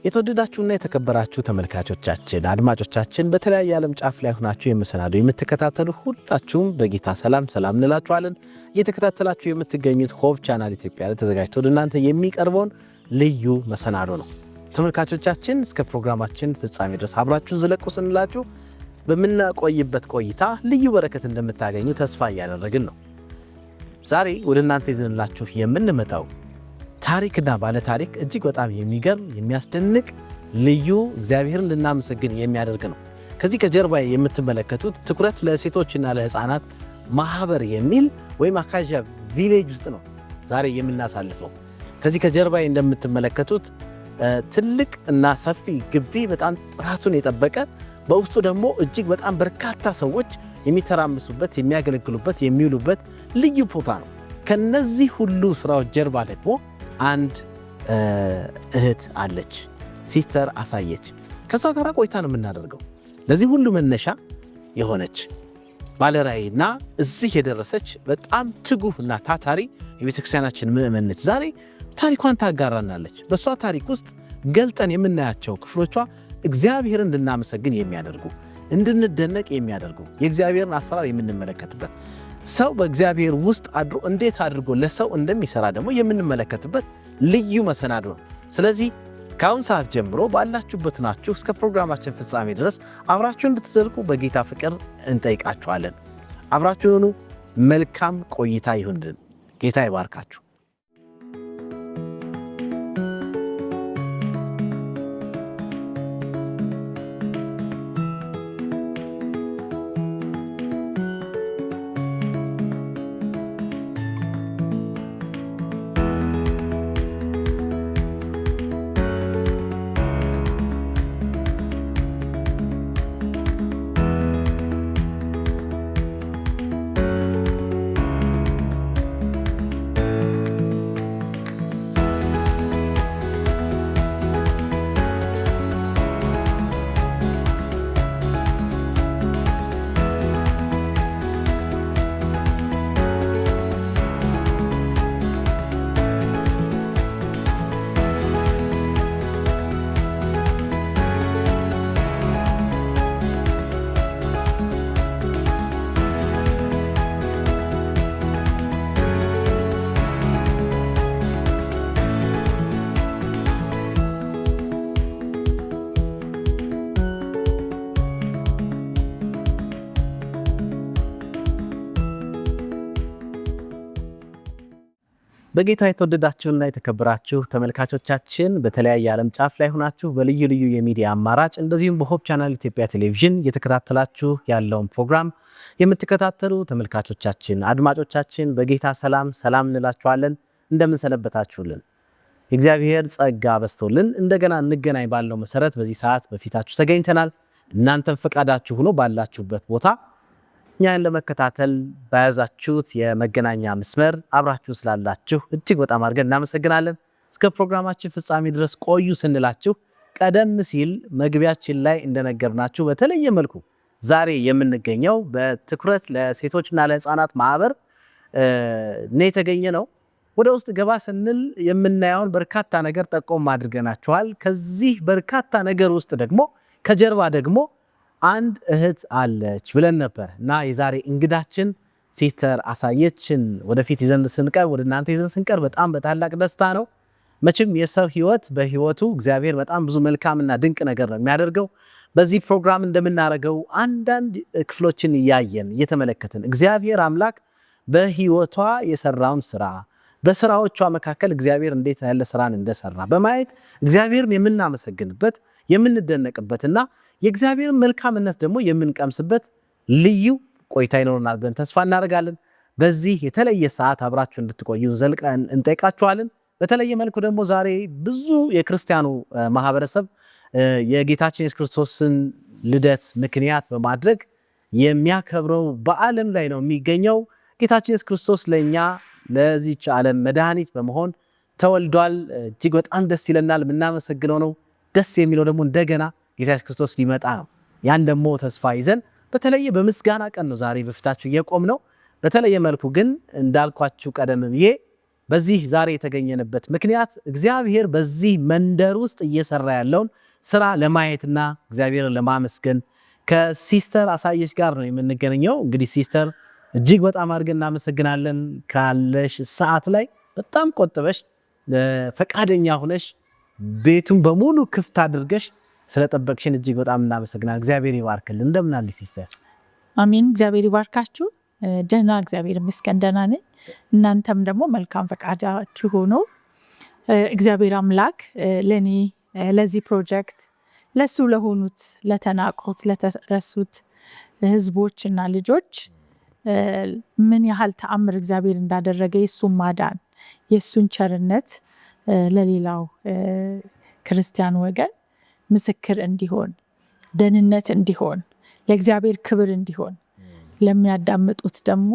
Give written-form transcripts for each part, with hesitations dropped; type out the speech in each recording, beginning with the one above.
የተወደዳችሁና የተከበራችሁ ተመልካቾቻችን አድማጮቻችን በተለያየ ዓለም ጫፍ ላይ ሆናችሁ የምሰናዱ የምትከታተሉ ሁላችሁም በጌታ ሰላም እንላችኋለን። እየተከታተላችሁ የምትገኙት ሆፕ ቻናል ኢትዮጵያ ላይ ተዘጋጅቶ ለእናንተ የሚቀርበውን ልዩ መሰናዶ ነው። ተመልካቾቻችን እስከ ፕሮግራማችን ፍጻሜ ድረስ አብራችሁን ዝለቁ ስንላችሁ በምናቆይበት ቆይታ ልዩ በረከት እንደምታገኙ ተስፋ እያደረግን ነው። ዛሬ ወደ እናንተ ይዘንላችሁ የምንመጣው ታሪክና ባለ ታሪክ እጅግ በጣም የሚገርም የሚያስደንቅ ልዩ እግዚአብሔርን ልናመሰግን የሚያደርግ ነው። ከዚህ ከጀርባ የምትመለከቱት ትኩረት ለሴቶችና ለሕፃናት ማህበር የሚል ወይም አካዣ ቪሌጅ ውስጥ ነው ዛሬ የምናሳልፈው። ከዚህ ከጀርባ እንደምትመለከቱት ትልቅ እና ሰፊ ግቢ በጣም ጥራቱን የጠበቀ በውስጡ ደግሞ እጅግ በጣም በርካታ ሰዎች የሚተራምሱበት የሚያገለግሉበት የሚውሉበት ልዩ ቦታ ነው። ከነዚህ ሁሉ ስራዎች ጀርባ ደግሞ አንድ እህት አለች፣ ሲስተር አሳየች። ከሷ ጋር ቆይታ ነው የምናደርገው። ለዚህ ሁሉ መነሻ የሆነች ባለራዕይና እዚህ የደረሰች በጣም ትጉህና ታታሪ የቤተክርስቲያናችን ምእመን ነች። ዛሬ ታሪኳን ታጋራናለች። በሷ ታሪክ ውስጥ ገልጠን የምናያቸው ክፍሎቿ እግዚአብሔርን እንድናመሰግን የሚያደርጉ እንድንደነቅ የሚያደርጉ የእግዚአብሔርን አሰራር የምንመለከትበት ሰው በእግዚአብሔር ውስጥ አድሮ እንዴት አድርጎ ለሰው እንደሚሰራ ደግሞ የምንመለከትበት ልዩ መሰናዶ ነው። ስለዚህ ከአሁን ሰዓት ጀምሮ ባላችሁበት ናችሁ እስከ ፕሮግራማችን ፍጻሜ ድረስ አብራችሁ እንድትዘልቁ በጌታ ፍቅር እንጠይቃችኋለን። አብራችሁኑ መልካም ቆይታ ይሁንልን። ጌታ ይባርካችሁ። በጌታ የተወደዳችሁና የተከበራችሁ ተመልካቾቻችን በተለያየ ዓለም ጫፍ ላይ ሆናችሁ በልዩ ልዩ የሚዲያ አማራጭ እንደዚሁም በሆፕ ቻናል ኢትዮጵያ ቴሌቪዥን እየተከታተላችሁ ያለውን ፕሮግራም የምትከታተሉ ተመልካቾቻችን አድማጮቻችን በጌታ ሰላም እንላችኋለን። እንደምን ሰነበታችሁልን? የእግዚአብሔር ጸጋ በስቶልን እንደገና እንገናኝ ባለው መሰረት በዚህ ሰዓት በፊታችሁ ተገኝተናል። እናንተም ፈቃዳችሁ ሆኖ ባላችሁበት ቦታ እኛን ለመከታተል በያዛችሁት የመገናኛ መስመር አብራችሁ ስላላችሁ እጅግ በጣም አድርገን እናመሰግናለን። እስከ ፕሮግራማችን ፍጻሜ ድረስ ቆዩ ስንላችሁ ቀደም ሲል መግቢያችን ላይ እንደነገርናችሁ በተለየ መልኩ ዛሬ የምንገኘው በትኩረት ለሴቶችና ለሕፃናት ማህበር ነው የተገኘ ነው። ወደ ውስጥ ገባ ስንል የምናየውን በርካታ ነገር ጠቆም አድርገናችኋል። ከዚህ በርካታ ነገር ውስጥ ደግሞ ከጀርባ ደግሞ አንድ እህት አለች ብለን ነበር እና የዛሬ እንግዳችን ሲስተር አሳየችን ወደፊት ይዘን ስንቀርብ ወደ እናንተ ይዘን ስንቀርብ በጣም በታላቅ ደስታ ነው። መቼም የሰው ህይወት በህይወቱ እግዚአብሔር በጣም ብዙ መልካምና ድንቅ ነገር ነው የሚያደርገው። በዚህ ፕሮግራም እንደምናደርገው አንዳንድ ክፍሎችን እያየን እየተመለከትን እግዚአብሔር አምላክ በህይወቷ የሰራውን ስራ በስራዎቿ መካከል እግዚአብሔር እንዴት ያለ ስራን እንደሰራ በማየት እግዚአብሔርን የምናመሰግንበት የምንደነቅበትና የእግዚአብሔርን መልካምነት ደግሞ የምንቀምስበት ልዩ ቆይታ ይኖርናል ብለን ተስፋ እናደርጋለን። በዚህ የተለየ ሰዓት አብራችሁ እንድትቆዩ ዘልቀን እንጠይቃችኋለን። በተለየ መልኩ ደግሞ ዛሬ ብዙ የክርስቲያኑ ማህበረሰብ የጌታችን ኢየሱስ ክርስቶስን ልደት ምክንያት በማድረግ የሚያከብረው በዓለም ላይ ነው የሚገኘው። ጌታችን ኢየሱስ ክርስቶስ ለኛ ለዚህች ዓለም መድኃኒት በመሆን ተወልዷል። እጅግ በጣም ደስ ይለናል። የምናመሰግነው ነው። ደስ የሚለው ደግሞ እንደገና ጌታ ኢየሱስ ክርስቶስ ሊመጣ ነው። ያን ደግሞ ተስፋ ይዘን በተለየ በምስጋና ቀን ነው ዛሬ በፊታችሁ እየቆም ነው። በተለየ መልኩ ግን እንዳልኳችሁ ቀደም ብዬ በዚህ ዛሬ የተገኘንበት ምክንያት እግዚአብሔር በዚህ መንደር ውስጥ እየሰራ ያለውን ስራ ለማየትና እግዚአብሔርን ለማመስገን ከሲስተር አሳየች ጋር ነው የምንገናኘው። እንግዲህ ሲስተር እጅግ በጣም አድርገን እናመሰግናለን። ካለሽ ሰዓት ላይ በጣም ቆጥበሽ ፈቃደኛ ሆነሽ ቤቱን በሙሉ ክፍት አድርገሽ ስለጠበቅሽን እጅግ በጣም እናመሰግናለን። እግዚአብሔር ይባርክልን። እንደምን አለሽ ሲስተር? አሜን። እግዚአብሔር ይባርካችሁ። ደህና፣ እግዚአብሔር ይመስገን ደህና ነኝ። እናንተም ደግሞ መልካም ፈቃዳችሁ ሆኖ እግዚአብሔር አምላክ ለኔ ለዚህ ፕሮጀክት ለሱ ለሆኑት ለተናቁት ለተረሱት ህዝቦችና ልጆች ምን ያህል ተአምር እግዚአብሔር እንዳደረገ የሱን ማዳን የሱን ቸርነት ለሌላው ክርስቲያን ወገን ምስክር እንዲሆን ደህንነት እንዲሆን ለእግዚአብሔር ክብር እንዲሆን ለሚያዳምጡት ደግሞ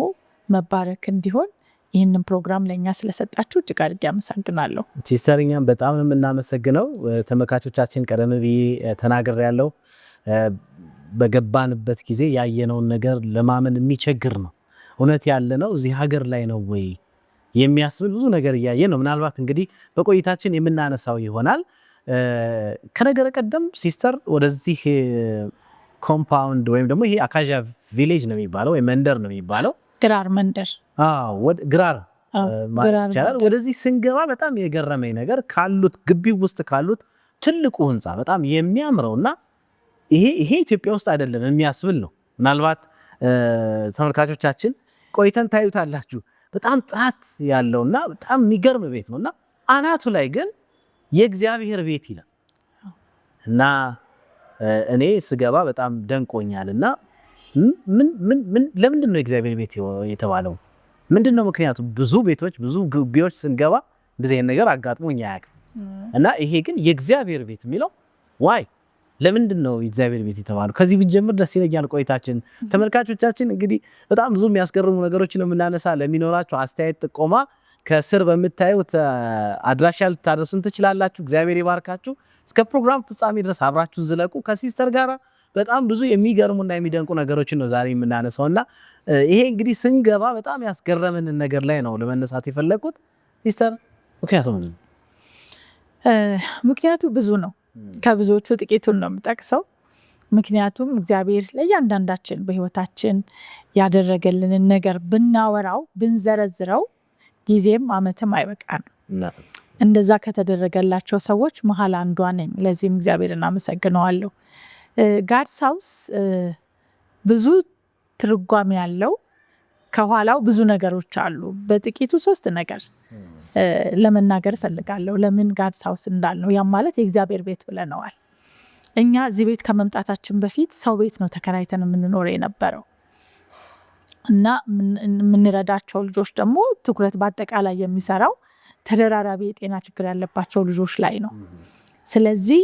መባረክ እንዲሆን ይህንን ፕሮግራም ለእኛ ስለሰጣችሁ እጅግ አድርጌ አመሰግናለሁ። ሲስተር እኛም በጣም ነው የምናመሰግነው። ተመልካቾቻችን ቀደም ብዬ ተናግሬያለሁ። በገባንበት ጊዜ ያየነውን ነገር ለማመን የሚቸግር ነው። እውነት ያለ ነው እዚህ ሀገር ላይ ነው ወይ የሚያስብል ብዙ ነገር እያየን ነው። ምናልባት እንግዲህ በቆይታችን የምናነሳው ይሆናል። ከነገረ ቀደም ሲስተር ወደዚህ ኮምፓውንድ ወይም ደግሞ ይሄ አካዣ ቪሌጅ ነው የሚባለው ወይ መንደር ነው የሚባለው ግራር መንደር ግራር ማለት ይቻላል። ወደዚህ ስንገባ በጣም የገረመኝ ነገር ካሉት ግቢው ውስጥ ካሉት ትልቁ ህንፃ በጣም የሚያምረውና ይሄ ኢትዮጵያ ውስጥ አይደለም የሚያስብል ነው። ምናልባት ተመልካቾቻችን ቆይተን ታዩታላችሁ። በጣም ጥራት ያለውና በጣም የሚገርም ቤት ነውና አናቱ ላይ ግን የእግዚአብሔር ቤት ይላል እና እኔ ስገባ በጣም ደንቆኛልና ለምንድን ነው የእግዚአብሔር ቤት የተባለው? ምንድነው ምክንያቱ? ብዙ ቤቶች ብዙ ግቢዎች ስንገባ እንደዚህ አይነት ነገር አጋጥሞኝ አያውቅም። እና ይሄ ግን የእግዚአብሔር ቤት የሚለው ዋይ ለምንድን ነው የእግዚአብሔር ቤት የተባለው? ከዚህ ብንጀምር ደስ ይለኛል። ቆይታችን ተመልካቾቻችን እንግዲህ በጣም ብዙ የሚያስገርሙ ነገሮችን የምናነሳ ለሚኖራችሁ አስተያየት ጥቆማ ከስር በምታዩት አድራሻ ልታደርሱን ትችላላችሁ። እግዚአብሔር ይባርካችሁ። እስከ ፕሮግራም ፍጻሜ ድረስ አብራችሁን ዝለቁ። ከሲስተር ጋር በጣም ብዙ የሚገርሙና የሚደንቁ ነገሮችን ነው ዛሬ የምናነሳውና ይሄ እንግዲህ ስንገባ በጣም ያስገረመንን ነገር ላይ ነው ለመነሳት የፈለኩት። ሲስተር ምክንያቱ ብዙ ነው። ከብዙዎቹ ጥቂቱን ነው የምጠቅሰው። ምክንያቱም እግዚአብሔር ለእያንዳንዳችን በህይወታችን ያደረገልንን ነገር ብናወራው ብንዘረዝረው ጊዜም አመትም አይበቃም። እንደዛ ከተደረገላቸው ሰዎች መሀል አንዷ ነኝ። ለዚህም እግዚአብሔርን አመሰግነዋለሁ። ጋድስ ሃውስ ብዙ ትርጓሜ ያለው ከኋላው ብዙ ነገሮች አሉ። በጥቂቱ 3 ነገር ለመናገር ፈልጋለሁ። ለምን ጋድስ ሃውስ እንዳልነው ያም ማለት የእግዚአብሔር ቤት ብለነዋል። እኛ እዚህ ቤት ከመምጣታችን በፊት ሰው ቤት ነው ተከራይተን የምንኖር የነበረው እና የምንረዳቸው ልጆች ደግሞ ትኩረት በአጠቃላይ የሚሰራው ተደራራቢ የጤና ችግር ያለባቸው ልጆች ላይ ነው። ስለዚህ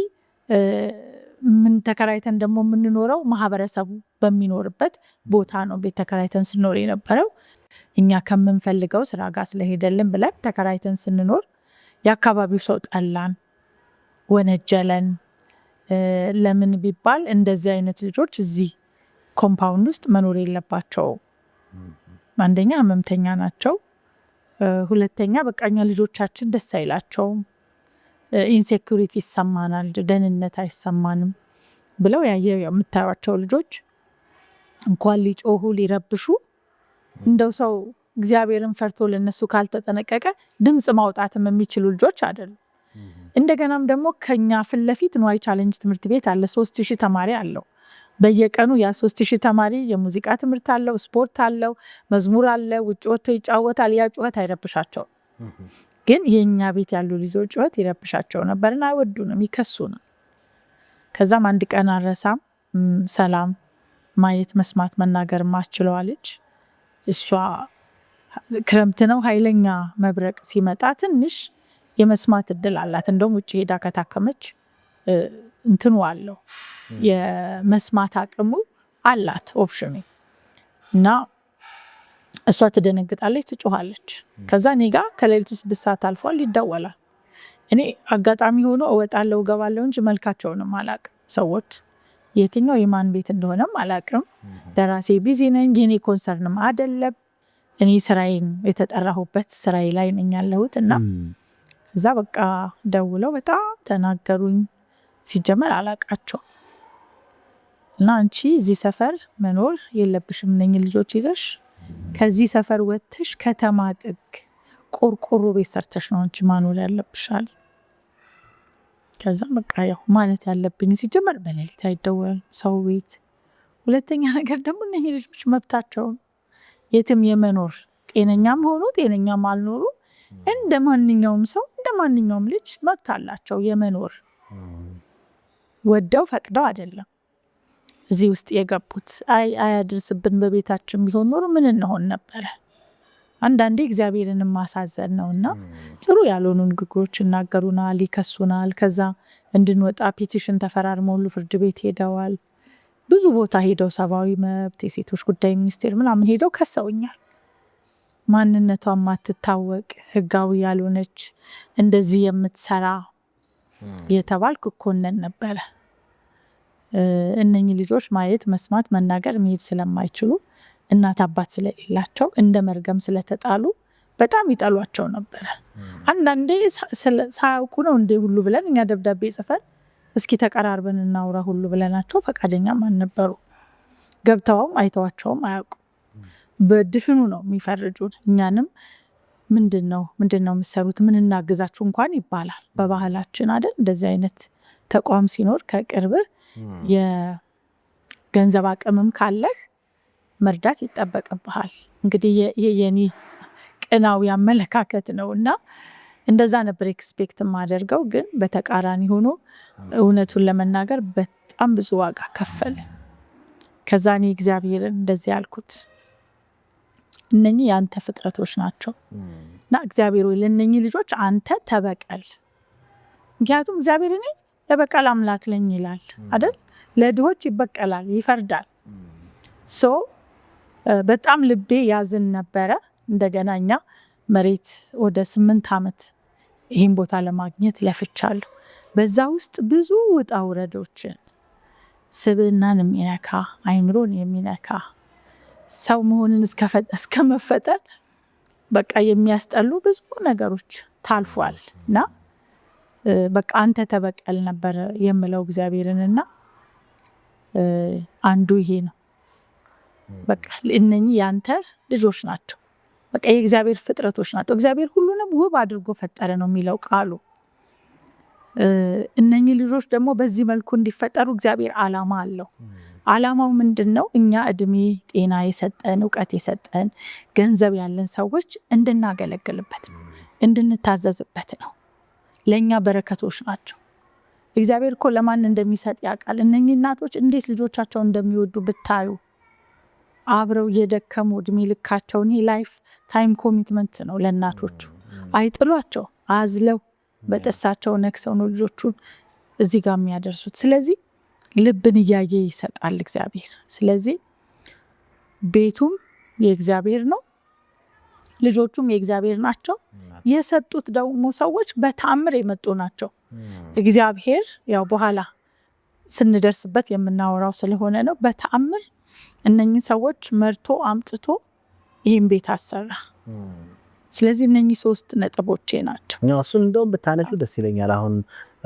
ምን ተከራይተን ደግሞ የምንኖረው ማህበረሰቡ በሚኖርበት ቦታ ነው ቤት ተከራይተን ስንኖር የነበረው። እኛ ከምንፈልገው ስራ ጋር ስለሄደልን ብለን ተከራይተን ስንኖር የአካባቢው ሰው ጠላን፣ ወነጀለን። ለምን ቢባል እንደዚህ አይነት ልጆች እዚህ ኮምፓውንድ ውስጥ መኖር የለባቸውም። አንደኛ ህመምተኛ ናቸው፣ ሁለተኛ በቃኛ ልጆቻችን ደስ አይላቸውም፣ ኢንሴኩሪቲ ይሰማናል፣ ደህንነት አይሰማንም ብለው የምታዩቸው ልጆች እንኳን ሊጮሁ ሊረብሹ እንደው ሰው እግዚአብሔርን ፈርቶ ለነሱ ካልተጠነቀቀ ድምጽ ማውጣትም የሚችሉ ልጆች አይደሉም። እንደገናም ደግሞ ከኛ ፊት ለፊት ንዋይ ቻሌንጅ ትምህርት ቤት አለ። 3000 ተማሪ አለው። በየቀኑ ያ 3000 ተማሪ የሙዚቃ ትምህርት አለው፣ ስፖርት አለው፣ መዝሙር አለ፣ ውጭ ወጥቶ ይጫወታል። ያ ጩኸት አይረብሻቸው። ግን የኛ ቤት ያሉ ልጆች ጩኸት ይረብሻቸው ነበርና አይወዱንም፣ ይከሱናል። ከዛም አንድ ቀን አረሳም ሰላም ማየት መስማት መናገር ማችለዋለች። እሷ ክረምት ነው ኃይለኛ መብረቅ ሲመጣ ትንሽ የመስማት እድል አላት። እንደውም ውጭ ሄዳ ከታከመች እንትኑ አለው የመስማት አቅሙ አላት ኦፕሽን እና እሷ ትደነግጣለች፣ ትጮሃለች። ከዛ እኔ ጋር ከሌሊቱ 6 ሰዓት አልፏል ይደወላል። እኔ አጋጣሚ ሆኖ እወጣለሁ እገባለሁ እንጂ መልካቸውንም አላቅም። ሰዎች የትኛው የማን ቤት እንደሆነም አላቅም። ለራሴ ቢዚ ነኝ፣ የኔ ኮንሰርንም አይደለም። እኔ ስራዬን የተጠራሁበት ስራዬ ላይ ነኝ ያለሁት እና እዛ በቃ ደውለው በጣም ተናገሩኝ። ሲጀመር አላቃቸው እና አንቺ እዚህ ሰፈር መኖር የለብሽም እነኝህ ልጆች ይዘሽ ከዚህ ሰፈር ወጥተሽ ከተማ ጥግ ቆርቆሮ ቤት ሰርተሽ ነው አንቺ ማኖር ያለብሻል። ከዛ በቃ ያው ማለት ያለብኝ ሲጀመር በሌሊት አይደወልም ሰው ቤት። ሁለተኛ ነገር ደግሞ እነኝህ ልጆች መብታቸው የትም የመኖር ጤነኛም ሆኖ ጤነኛም አልኖሩ እንደ ማንኛውም ሰው እንደ ማንኛውም ልጅ መብት አላቸው የመኖር። ወደው ፈቅደው አይደለም እዚህ ውስጥ የገቡት። አያድርስብን በቤታችን ቢሆን ኖሮ ምን እንሆን ነበረ? አንዳንዴ እግዚአብሔርን ማሳዘን ነውና ጥሩ ያልሆኑ ንግግሮች ይናገሩናል፣ ይከሱናል። ከዛ እንድንወጣ ፔቲሽን ተፈራርመው ሁሉ ፍርድ ቤት ሄደዋል። ብዙ ቦታ ሄደው ሰብአዊ መብት የሴቶች ጉዳይ ሚኒስቴር ምናምን ሄደው ከሰውኛል። ማንነቷ ማትታወቅ ህጋዊ ያልሆነች እንደዚህ የምትሰራ የተባልኩ ኮነን ነበረ። እነኚህ ልጆች ማየት፣ መስማት፣ መናገር፣ መሄድ ስለማይችሉ እናት አባት ስለሌላቸው እንደ መርገም ስለተጣሉ በጣም ይጠሏቸው ነበረ። አንዳንዴ ሳያውቁ ነው እንዴ ሁሉ ብለን እኛ ደብዳቤ ጽፈን እስኪ ተቀራርበን እናውራ ሁሉ ብለናቸው ፈቃደኛም አልነበሩ። ገብተውም አይተዋቸውም አያውቁ። በድፍኑ ነው የሚፈርጁን። እኛንም ምንድነው የምትሰሩት? ምን እናግዛችሁ እንኳን ይባላል በባህላችን አይደል? እንደዚህ አይነት ተቋም ሲኖር ከቅርብ የገንዘብ አቅምም ካለህ መርዳት ይጠበቅብሃል። እንግዲህ የኔ ቅናዊ አመለካከት ነው እና እንደዛ ነበር ኤክስፔክት ማደርገው። ግን በተቃራኒ ሆኖ እውነቱን ለመናገር በጣም ብዙ ዋጋ ከፈል። ከዛ እኔ እግዚአብሔርን እንደዚህ ያልኩት እነኚህ ያንተ ፍጥረቶች ናቸው እና እግዚአብሔር ሆይ ለእነኚህ ልጆች አንተ ተበቀል። ምክንያቱም እግዚአብሔር እኔ ለበቀል አምላክ ነኝ ይላል አይደል? ለድሆች ይበቀላል፣ ይፈርዳል። በጣም ልቤ ያዝን ነበረ። እንደገና እኛ መሬት ወደ 8 ዓመት ይህን ቦታ ለማግኘት ለፍቻለሁ። በዛ ውስጥ ብዙ ውጣ ውረዶችን ስብዕናን የሚነካ አይምሮን የሚነካ ሰው መሆንን እስከ መፈጠር በቃ የሚያስጠሉ ብዙ ነገሮች ታልፏል እና በቃ አንተ ተበቀል ነበር የምለው እግዚአብሔርንና አንዱ ይሄ ነው። በቃ እነኚህ ያንተ ልጆች ናቸው፣ በቃ የእግዚአብሔር ፍጥረቶች ናቸው። እግዚአብሔር ሁሉንም ውብ አድርጎ ፈጠረ ነው የሚለው ቃሉ። እነኚህ ልጆች ደግሞ በዚህ መልኩ እንዲፈጠሩ እግዚአብሔር ዓላማ አለው። ዓላማው ምንድነው? እኛ እድሜ ጤና የሰጠን እውቀት የሰጠን ገንዘብ ያለን ሰዎች እንድናገለግልበት እንድንታዘዝበት ነው። ለእኛ በረከቶች ናቸው። እግዚአብሔር እኮ ለማን እንደሚሰጥ ያውቃል። እነኚህ እናቶች እንዴት ልጆቻቸው እንደሚወዱ ብታዩ። አብረው የደከሙ እድሜ ልካቸውን ላይፍ ታይም ኮሚትመንት ነው ለእናቶቹ። አይጥሏቸው፣ አዝለው በጥሳቸው ነክሰው ነው ልጆቹን እዚህ ጋር የሚያደርሱት። ስለዚህ ልብን እያየ ይሰጣል እግዚአብሔር። ስለዚህ ቤቱም የእግዚአብሔር ነው፣ ልጆቹም የእግዚአብሔር ናቸው። የሰጡት ደግሞ ሰዎች በተአምር የመጡ ናቸው። እግዚአብሔር ያው በኋላ ስንደርስበት የምናወራው ስለሆነ ነው። በተአምር እነኚህ ሰዎች መርቶ አምጥቶ ይህን ቤት አሰራ። ስለዚህ እነኚህ 3 ነጥቦቼ ናቸው። እሱን እንደውም ብታነሹ ደስ ይለኛል።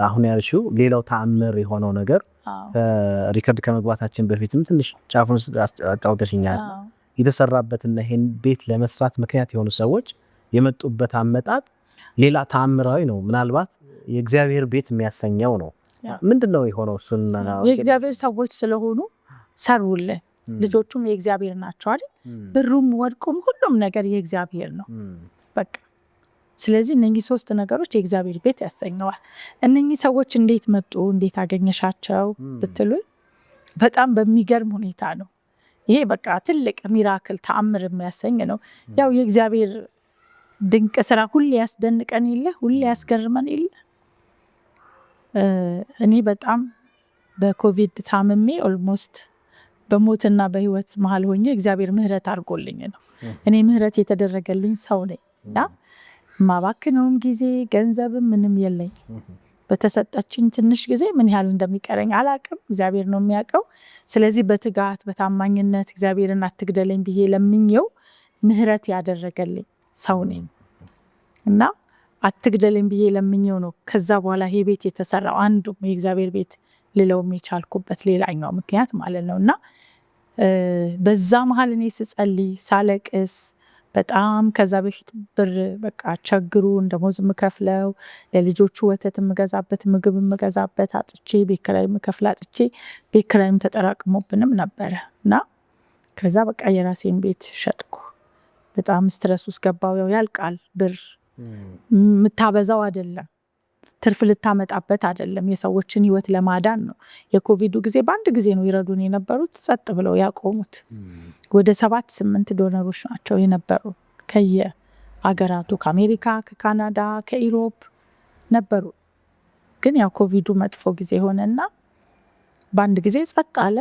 አሁን ያልሽው ሌላው ተአምር የሆነው ነገር ሪከርድ ከመግባታችን በፊትም ትንሽ ጫፉን አጫውተሽኛል። የተሰራበትና ይሄን ቤት ለመስራት ምክንያት የሆኑ ሰዎች የመጡበት አመጣጥ ሌላ ተአምራዊ ነው። ምናልባት የእግዚአብሔር ቤት የሚያሰኘው ነው። ምንድነው የሆነው? እሱን የእግዚአብሔር ሰዎች ስለሆኑ ሰሩልን። ልጆቹም የእግዚአብሔር ናቸው አይደል? ብሩም ወርቁም ሁሉም ነገር የእግዚአብሔር ነው በቃ። ስለዚህ እነኚህ 3 ነገሮች የእግዚአብሔር ቤት ያሰኘዋል። እነኚህ ሰዎች እንዴት መጡ፣ እንዴት አገኘሻቸው ብትሉኝ በጣም በሚገርም ሁኔታ ነው። ይሄ በቃ ትልቅ ሚራክል ተአምር የሚያሰኝ ነው። ያው የእግዚአብሔር ድንቅ ስራ ሁሌ ያስደንቀን የለ፣ ሁሌ ያስገርመን የለ። እኔ በጣም በኮቪድ ታምሜ ኦልሞስት በሞትና በህይወት መሀል ሆኜ እግዚአብሔር ምህረት አድርጎልኝ ነው። እኔ ምህረት የተደረገልኝ ሰው ነኝ እና ማባክነውም ጊዜ ገንዘብም ምንም የለኝ። በተሰጠችኝ ትንሽ ጊዜ ምን ያህል እንደሚቀረኝ አላቅም፣ እግዚአብሔር ነው የሚያውቀው። ስለዚህ በትጋት በታማኝነት እግዚአብሔርን አትግደለኝ ብዬ ለምኜው ምህረት ያደረገልኝ ሰው ነኝ እና አትግደለኝ ብዬ ለምኜው ነው ከዛ በኋላ ይሄ ቤት የተሰራው አንዱ የእግዚአብሔር ቤት ልለውም የቻልኩበት ሌላኛው ምክንያት ማለት ነው። እና በዛ መሀል እኔ ስጸልይ ሳለቅስ በጣም ከዛ በፊት ብር በቃ ቸግሩ እንደሞዝ የምከፍለው ለልጆቹ ወተት የምገዛበት ምግብ የምገዛበት አጥቼ ቤት ኪራይ የምከፍል አጥቼ ቤት ኪራይም ተጠራቅሞብንም ነበረ እና ከዛ በቃ የራሴን ቤት ሸጥኩ። በጣም ስትረስ ውስጥ ገባው። ያው ያልቃል ብር የምታበዛው አይደለም ትርፍ ልታመጣበት አይደለም የሰዎችን ህይወት ለማዳን ነው። የኮቪዱ ጊዜ በአንድ ጊዜ ነው ይረዱን የነበሩት ጸጥ ብለው ያቆሙት። ወደ 7-8 ዶነሮች ናቸው የነበሩ ከየአገራቱ ከአሜሪካ፣ ከካናዳ፣ ከኢሮፕ ነበሩ። ግን ያው ኮቪዱ መጥፎ ጊዜ ሆነና በአንድ ጊዜ ጸጥ አለ።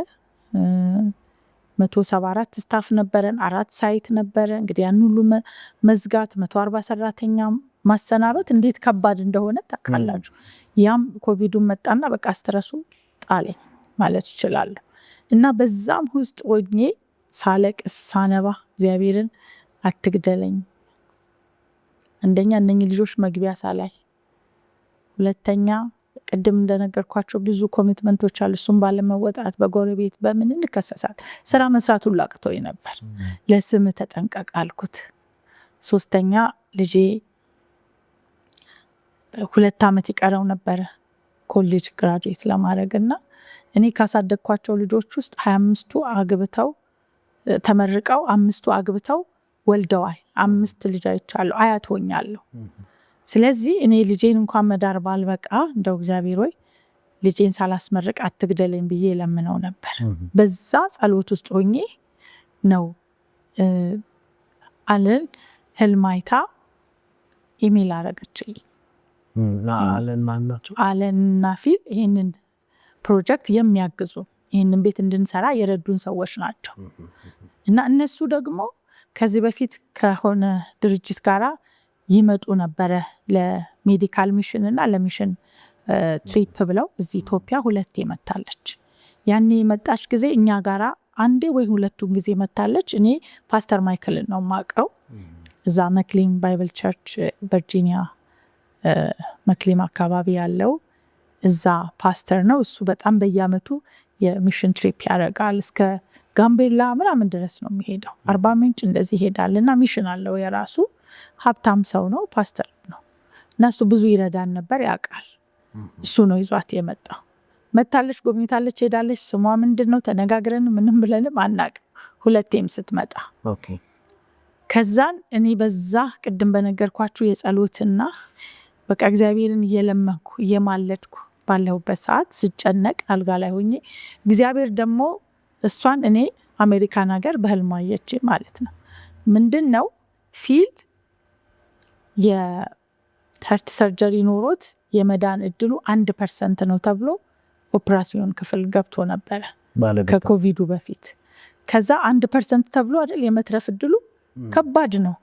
174 ስታፍ ነበረን፣ 4 ሳይት ነበረ። እንግዲህ ያን ሁሉ መዝጋት 140 ሰራተኛ ማሰናበት እንዴት ከባድ እንደሆነ ታውቃላችሁ። ያም ኮቪዱ መጣና በቃ ስትረሱ ጣለኝ ማለት ይችላል። እና በዛም ውስጥ ሆኜ ሳለቅስ ሳነባ እግዚአብሔርን አትግደለኝ፣ አንደኛ እነኚህ ልጆች መግቢያ ሳላይ፣ ሁለተኛ ቅድም እንደነገርኳቸው ብዙ ኮሚትመንቶች አሉ። እሱም ባለመወጣት በጎረቤት በምን እንከሰሳል። ስራ መስራት ሁሉ አቅቶኝ ነበር። ለስም ተጠንቀቅ አልኩት። ሶስተኛ ልጄ 2 ዓመት ይቀረው ነበር ኮሌጅ ግራጁዌት ለማድረግና እኔ ካሳደግኳቸው ልጆች ውስጥ 25ቱ አግብተው ተመርቀው 5ቱ አግብተው ወልደዋል። 5 ልጅ አይቻለሁ፣ አያት ሆኛለሁ። ስለዚህ እኔ ልጄን እንኳን መዳር ባልበቃ እንደው እግዚአብሔር ሆይ ልጄን ሳላስመርቅ አትግደለኝ ብዬ ለምነው ነበር። በዛ ጸሎት ውስጥ ሆኜ ነው አለን ህልማይታ ኢሜል አረገችልኝ። አለን ማን ናቸው? አለንና ፊል ይሄንን ፕሮጀክት የሚያግዙ ይሄንን ቤት እንድንሰራ የረዱን ሰዎች ናቸው። እና እነሱ ደግሞ ከዚህ በፊት ከሆነ ድርጅት ጋራ ይመጡ ነበረ ለሜዲካል ሚሽን እና ለሚሽን ትሪፕ ብለው እዚህ ኢትዮጵያ 2 መታለች። ያኔ የመጣች ጊዜ እኛ ጋራ አንዴ ወይ 2ቱን ጊዜ መታለች። እኔ ፓስተር ማይክልን ነው ማቀው። እዛ መክሊም ባይብል ቸርች ቨርጂኒያ መክሊም አካባቢ ያለው እዛ ፓስተር ነው። እሱ በጣም በየአመቱ የሚሽን ትሪፕ ያደርጋል። እስከ ጋምቤላ ምናምን ድረስ ነው የሚሄደው። 40 ምንጭ እንደዚህ ይሄዳል እና ሚሽን አለው የራሱ። ሀብታም ሰው ነው፣ ፓስተር ነው እና እሱ ብዙ ይረዳን ነበር፣ ያውቃል። እሱ ነው ይዟት የመጣው። መታለች፣ ጎብኝታለች፣ ሄዳለች። ስሟ ምንድን ነው ተነጋግረን ምንም ብለንም አናውቅም። 2ቴም ስትመጣ ከዛን እኔ በዛ ቅድም በነገርኳችሁ የጸሎትና በቃ እግዚአብሔርን እየለመንኩ እየማለድኩ ባለሁበት ሰዓት ስጨነቅ አልጋ ላይ ሆኜ እግዚአብሔር ደግሞ እሷን እኔ አሜሪካን ሀገር በህልም አየች ማለት ነው። ምንድን ነው ፊል የሀርት ሰርጀሪ ኖሮት የመዳን እድሉ 1% ነው ተብሎ ኦፕራሲዮን ክፍል ገብቶ ነበረ ከኮቪዱ በፊት። ከዛ 1% ተብሎ አይደል የመትረፍ እድሉ ከባድ ነው።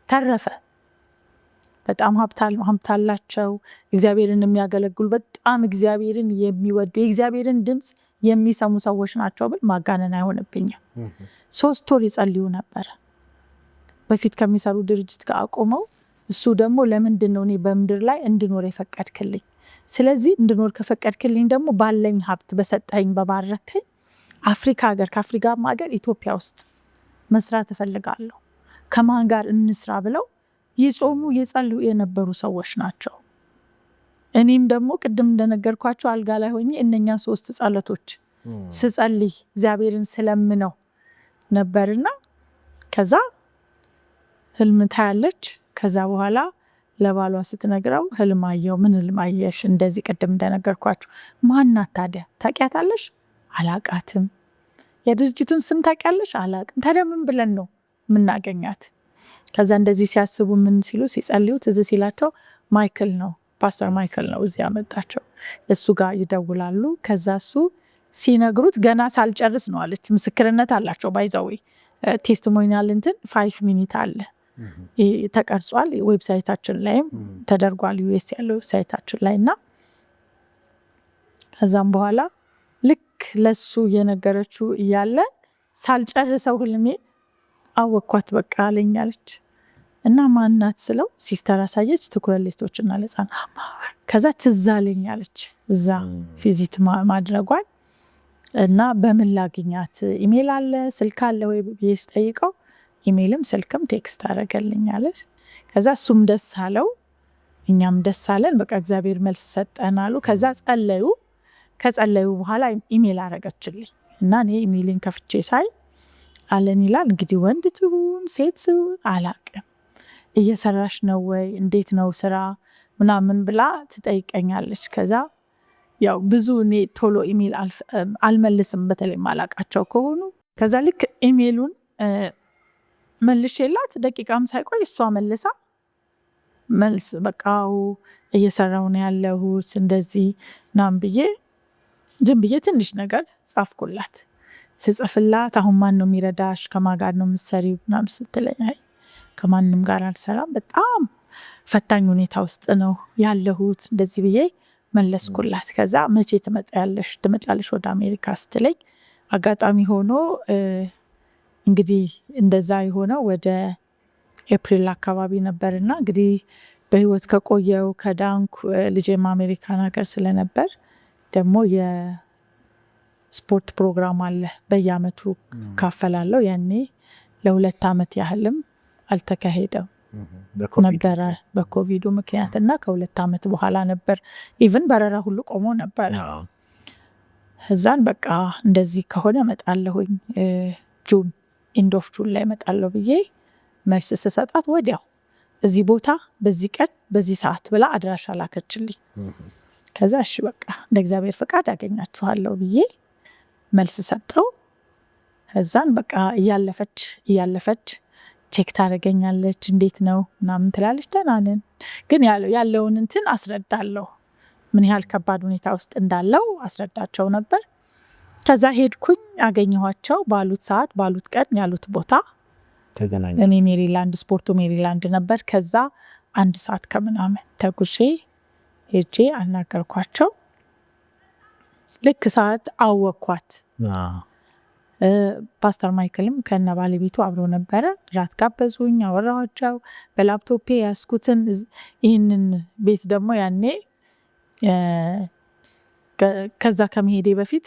ተረፈ። በጣም ሀብታላቸው እግዚአብሔርን የሚያገለግሉ በጣም እግዚአብሔርን የሚወዱ የእግዚአብሔርን ድምፅ የሚሰሙ ሰዎች ናቸው ብል ማጋነን አይሆንብኝም። 3 ወር ይጸልዩ ነበር በፊት ከሚሰሩ ድርጅት ጋር አቆመው። እሱ ደግሞ ለምንድን ነው እኔ በምድር ላይ እንድኖር የፈቀድክልኝ? ስለዚህ እንድኖር ከፈቀድክልኝ ደግሞ ባለኝ ሀብት በሰጠኝ በባረከኝ አፍሪካ ሀገር ከአፍሪካ ሀገር ኢትዮጵያ ውስጥ መስራት እፈልጋለሁ። ከማን ጋር እንስራ ብለው ይጾሙ የጸልዩ የነበሩ ሰዎች ናቸው። እኔም ደግሞ ቅድም እንደነገርኳቸው አልጋ ላይ ሆኜ እነኛ 3 ጸሎቶች ስጸልይ እግዚአብሔርን ስለምነው ነበርና ከዛ ህልም ታያለች። ከዛ በኋላ ለባሏ ስትነግረው ህልም አየው። ምን ህልም አየሽ? እንደዚህ ቅድም እንደነገርኳችሁ። ማናት ታዲያ? ታውቂያታለሽ? አላቃትም። የድርጅቱን ስም ታውቂያለሽ? አላቅም። ታዲያ ምን ብለን ነው ምናገኛት? ከዛ እንደዚህ ሲያስቡ ምን ሲሉ ሲጸልዩ ትዝ ሲላቸው ማይክል ነው ፓስተር ማይክል ነው እዚህ ያመጣቸው። እሱ ጋር ይደውላሉ። ከዛ እሱ ሲነግሩት ገና ሳልጨርስ ነው አለች። ምስክርነት አላቸው ባይዘው ቴስቲሞኒያል እንትን 5 ሚኒት አለ ተቀርጿል። ዌብሳይታችን ላይም ተደርጓል። ዩኤስ ያለው ዌብሳይታችን ላይ እና ከዛም በኋላ ልክ ለሱ የነገረችው እያለ ሳልጨርሰው ህልሜ አወኳት በቃ አለኛለች። እና ማናት ስለው ሲስተር አሳየች፣ ትኩረት ለሴቶችና ለሕፃናት። ከዛ ትዝ አለኛለች እዛ ቪዚት ማድረጓን እና በምን ላግኛት ኢሜል አለ ስልክ አለ ወይ ብዬ ስጠይቀው ኢሜልም ስልክም ቴክስት አደረገልኛለች። ከዛ እሱም ደስ አለው እኛም ደስ አለን። በቃ እግዚአብሔር መልስ ሰጠን አሉ። ከዛ ጸለዩ። ከጸለዩ በኋላ ኢሜል አረገችልኝ እና እኔ ኢሜልን ከፍቼ ሳይ አለን ይላል። እንግዲህ ወንድ ትሁን ሴት አላቅም፣ እየሰራሽ ነው ወይ እንዴት ነው ስራ ምናምን ብላ ትጠይቀኛለች። ከዛ ያው ብዙ እኔ ቶሎ ኢሜል አልመልስም በተለይ ማላቃቸው ከሆኑ። ከዛ ልክ ኢሜሉን መልሼላት ደቂቃም ሳይቆይ እሷ መልሳ መልስ በቃው እየሰራው ነው ያለሁት እንደዚህ ምናምን ብዬ ዝም ብዬ ትንሽ ነገር ጻፍኩላት። ስጽፍላት አሁን ማን ነው የሚረዳሽ ከማን ጋር ነው የምትሰሪው ምናምን ስትለኝ አይ ከማንም ጋር አልሰራም በጣም ፈታኝ ሁኔታ ውስጥ ነው ያለሁት እንደዚህ ብዬ መለስኩላት። ከዛ መቼ ትመጫለሽ ወደ አሜሪካ ስትለኝ አጋጣሚ ሆኖ እንግዲህ እንደዛ የሆነው ወደ ኤፕሪል አካባቢ ነበርና እንግዲህ በህይወት ከቆየው ከዳንኩ ልጄም አሜሪካን ሀገር ስለነበር ደግሞ የስፖርት ፕሮግራም አለ በየአመቱ ካፈላለው። ያኔ ለ2 አመት ያህልም አልተካሄደም ነበረ በኮቪዱ ምክንያት እና ከ2 አመት በኋላ ነበር ኢቭን በረራ ሁሉ ቆሞ ነበር። እዛን በቃ እንደዚህ ከሆነ እመጣለሁኝ ጁን ኢንድ ኦፍ ጁን ላይ እመጣለሁ ብዬ መልስ ስሰጣት ወዲያው እዚህ ቦታ በዚህ ቀን በዚህ ሰዓት ብላ አድራሻ ላከችልኝ። ከዛ እሺ በቃ እንደ እግዚአብሔር ፍቃድ አገኛችኋለሁ ብዬ መልስ ሰጠው። እዛን በቃ እያለፈች ቼክ ታደርገኛለች እንዴት ነው ምናምን ትላለች። ደህና ነን ግን ያለውን እንትን አስረዳለሁ ምን ያህል ከባድ ሁኔታ ውስጥ እንዳለው አስረዳቸው ነበር። ከዛ ሄድኩኝ አገኘኋቸው ባሉት ሰዓት ባሉት ቀን ያሉት ቦታ ተገናኘ። እኔ ሜሪላንድ ስፖርቱ ሜሪላንድ ነበር። ከዛ 1 ሰዓት ከምናምን ተጉዤ ሄጄ አናገርኳቸው። ልክ ሰዓት አወኳት። ፓስተር ማይክልም ከነ ባለቤቱ አብሮ ነበረ። ራት ጋበዙኝ፣ አወራኋቸው። በላፕቶፔ ያስኩትን ይህንን ቤት ደግሞ ያኔ ከዛ ከመሄዴ በፊት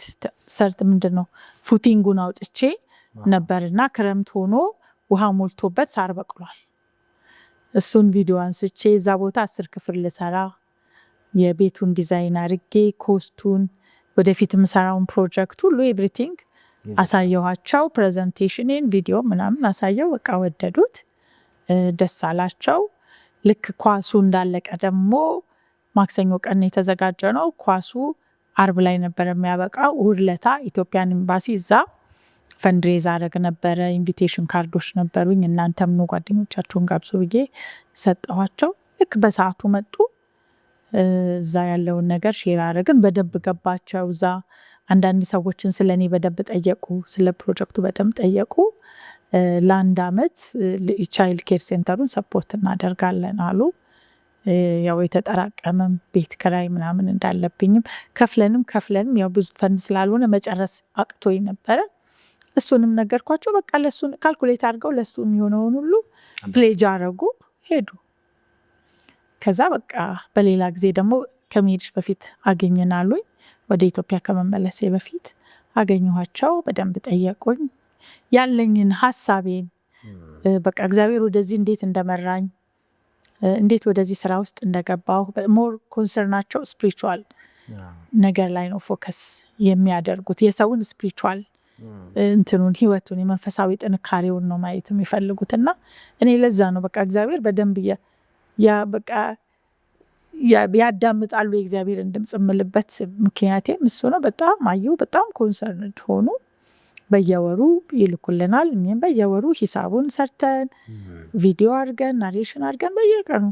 ሰርት ምንድነው ፉቲንጉን አውጥቼ ነበርና ክረምት ሆኖ ውሃ ሞልቶበት ሳር በቅሏል። እሱን ቪዲዮ አንስቼ እዛ ቦታ 10 ክፍል ልሰራ የቤቱን ዲዛይን አድርጌ ኮስቱን ወደፊት የምሰራውን ፕሮጀክት ሁሉ ኤቭሪቲንግ አሳየኋቸው። ፕሬዘንቴሽንን ቪዲዮ ምናምን አሳየው። በቃ ወደዱት፣ ደስ አላቸው። ልክ ኳሱ እንዳለቀ ደግሞ ማክሰኞ ቀን የተዘጋጀ ነው። ኳሱ አርብ ላይ ነበር የሚያበቃው። እሁድ ለታ ኢትዮጵያን ኤምባሲ እዛ ፈንድሬዝ አደረግ ነበረ። ኢንቪቴሽን ካርዶች ነበሩኝ። እናንተም ነው ጓደኞቻችሁን ጋብዙ ብዬ ሰጠኋቸው። ልክ በሰዓቱ መጡ። እዛ ያለውን ነገር ሼር አደረግን። በደንብ ገባቸው። እዛ አንዳንድ ሰዎችን ስለኔ በደንብ ጠየቁ፣ ስለ ፕሮጀክቱ በደንብ ጠየቁ። ለ1 አመት ቻይልድ ኬር ሴንተሩን ሰፖርት እናደርጋለን አሉ። ያው የተጠራቀመም ቤት ኪራይ ምናምን እንዳለብኝም ከፍለንም ያው ብዙ ፈንድ ስላልሆነ መጨረስ አቅቶኝ ነበረ። እሱንም ነገርኳቸው። በቃ ለሱን ካልኩሌት አድርገው ለሱ የሚሆነውን ሁሉ ፕሌጅ አረጉ፣ ሄዱ። ከዛ በቃ በሌላ ጊዜ ደግሞ ከመሄድሽ በፊት አገኘናሉኝ። ወደ ኢትዮጵያ ከመመለሴ በፊት አገኘኋቸው። በደንብ ጠየቁኝ ያለኝን ሀሳቤን። በቃ እግዚአብሔር ወደዚህ እንዴት እንደመራኝ እንዴት ወደዚህ ስራ ውስጥ እንደገባሁ ሞር ኮንሰርናቸው ስፒሪቹዋል ነገር ላይ ነው ፎከስ የሚያደርጉት። የሰውን ስፒሪቹዋል እንትኑን ህይወቱን የመንፈሳዊ ጥንካሬውን ነው ማየት የሚፈልጉትና እኔ ለዛ ነው በቃ እግዚአብሔር በደንብ በቃ ያዳምጣሉ የእግዚአብሔርን ድምጽ የምልበት ምክንያቴም እሱ ነው። በጣም ኮንሰርንድ ሆኑ። በየወሩ ይልኩልናል። እኔም በየወሩ ሂሳቡን ሰርተን ቪዲዮ አድርገን ናሬሽን አድርገን በየቀኑ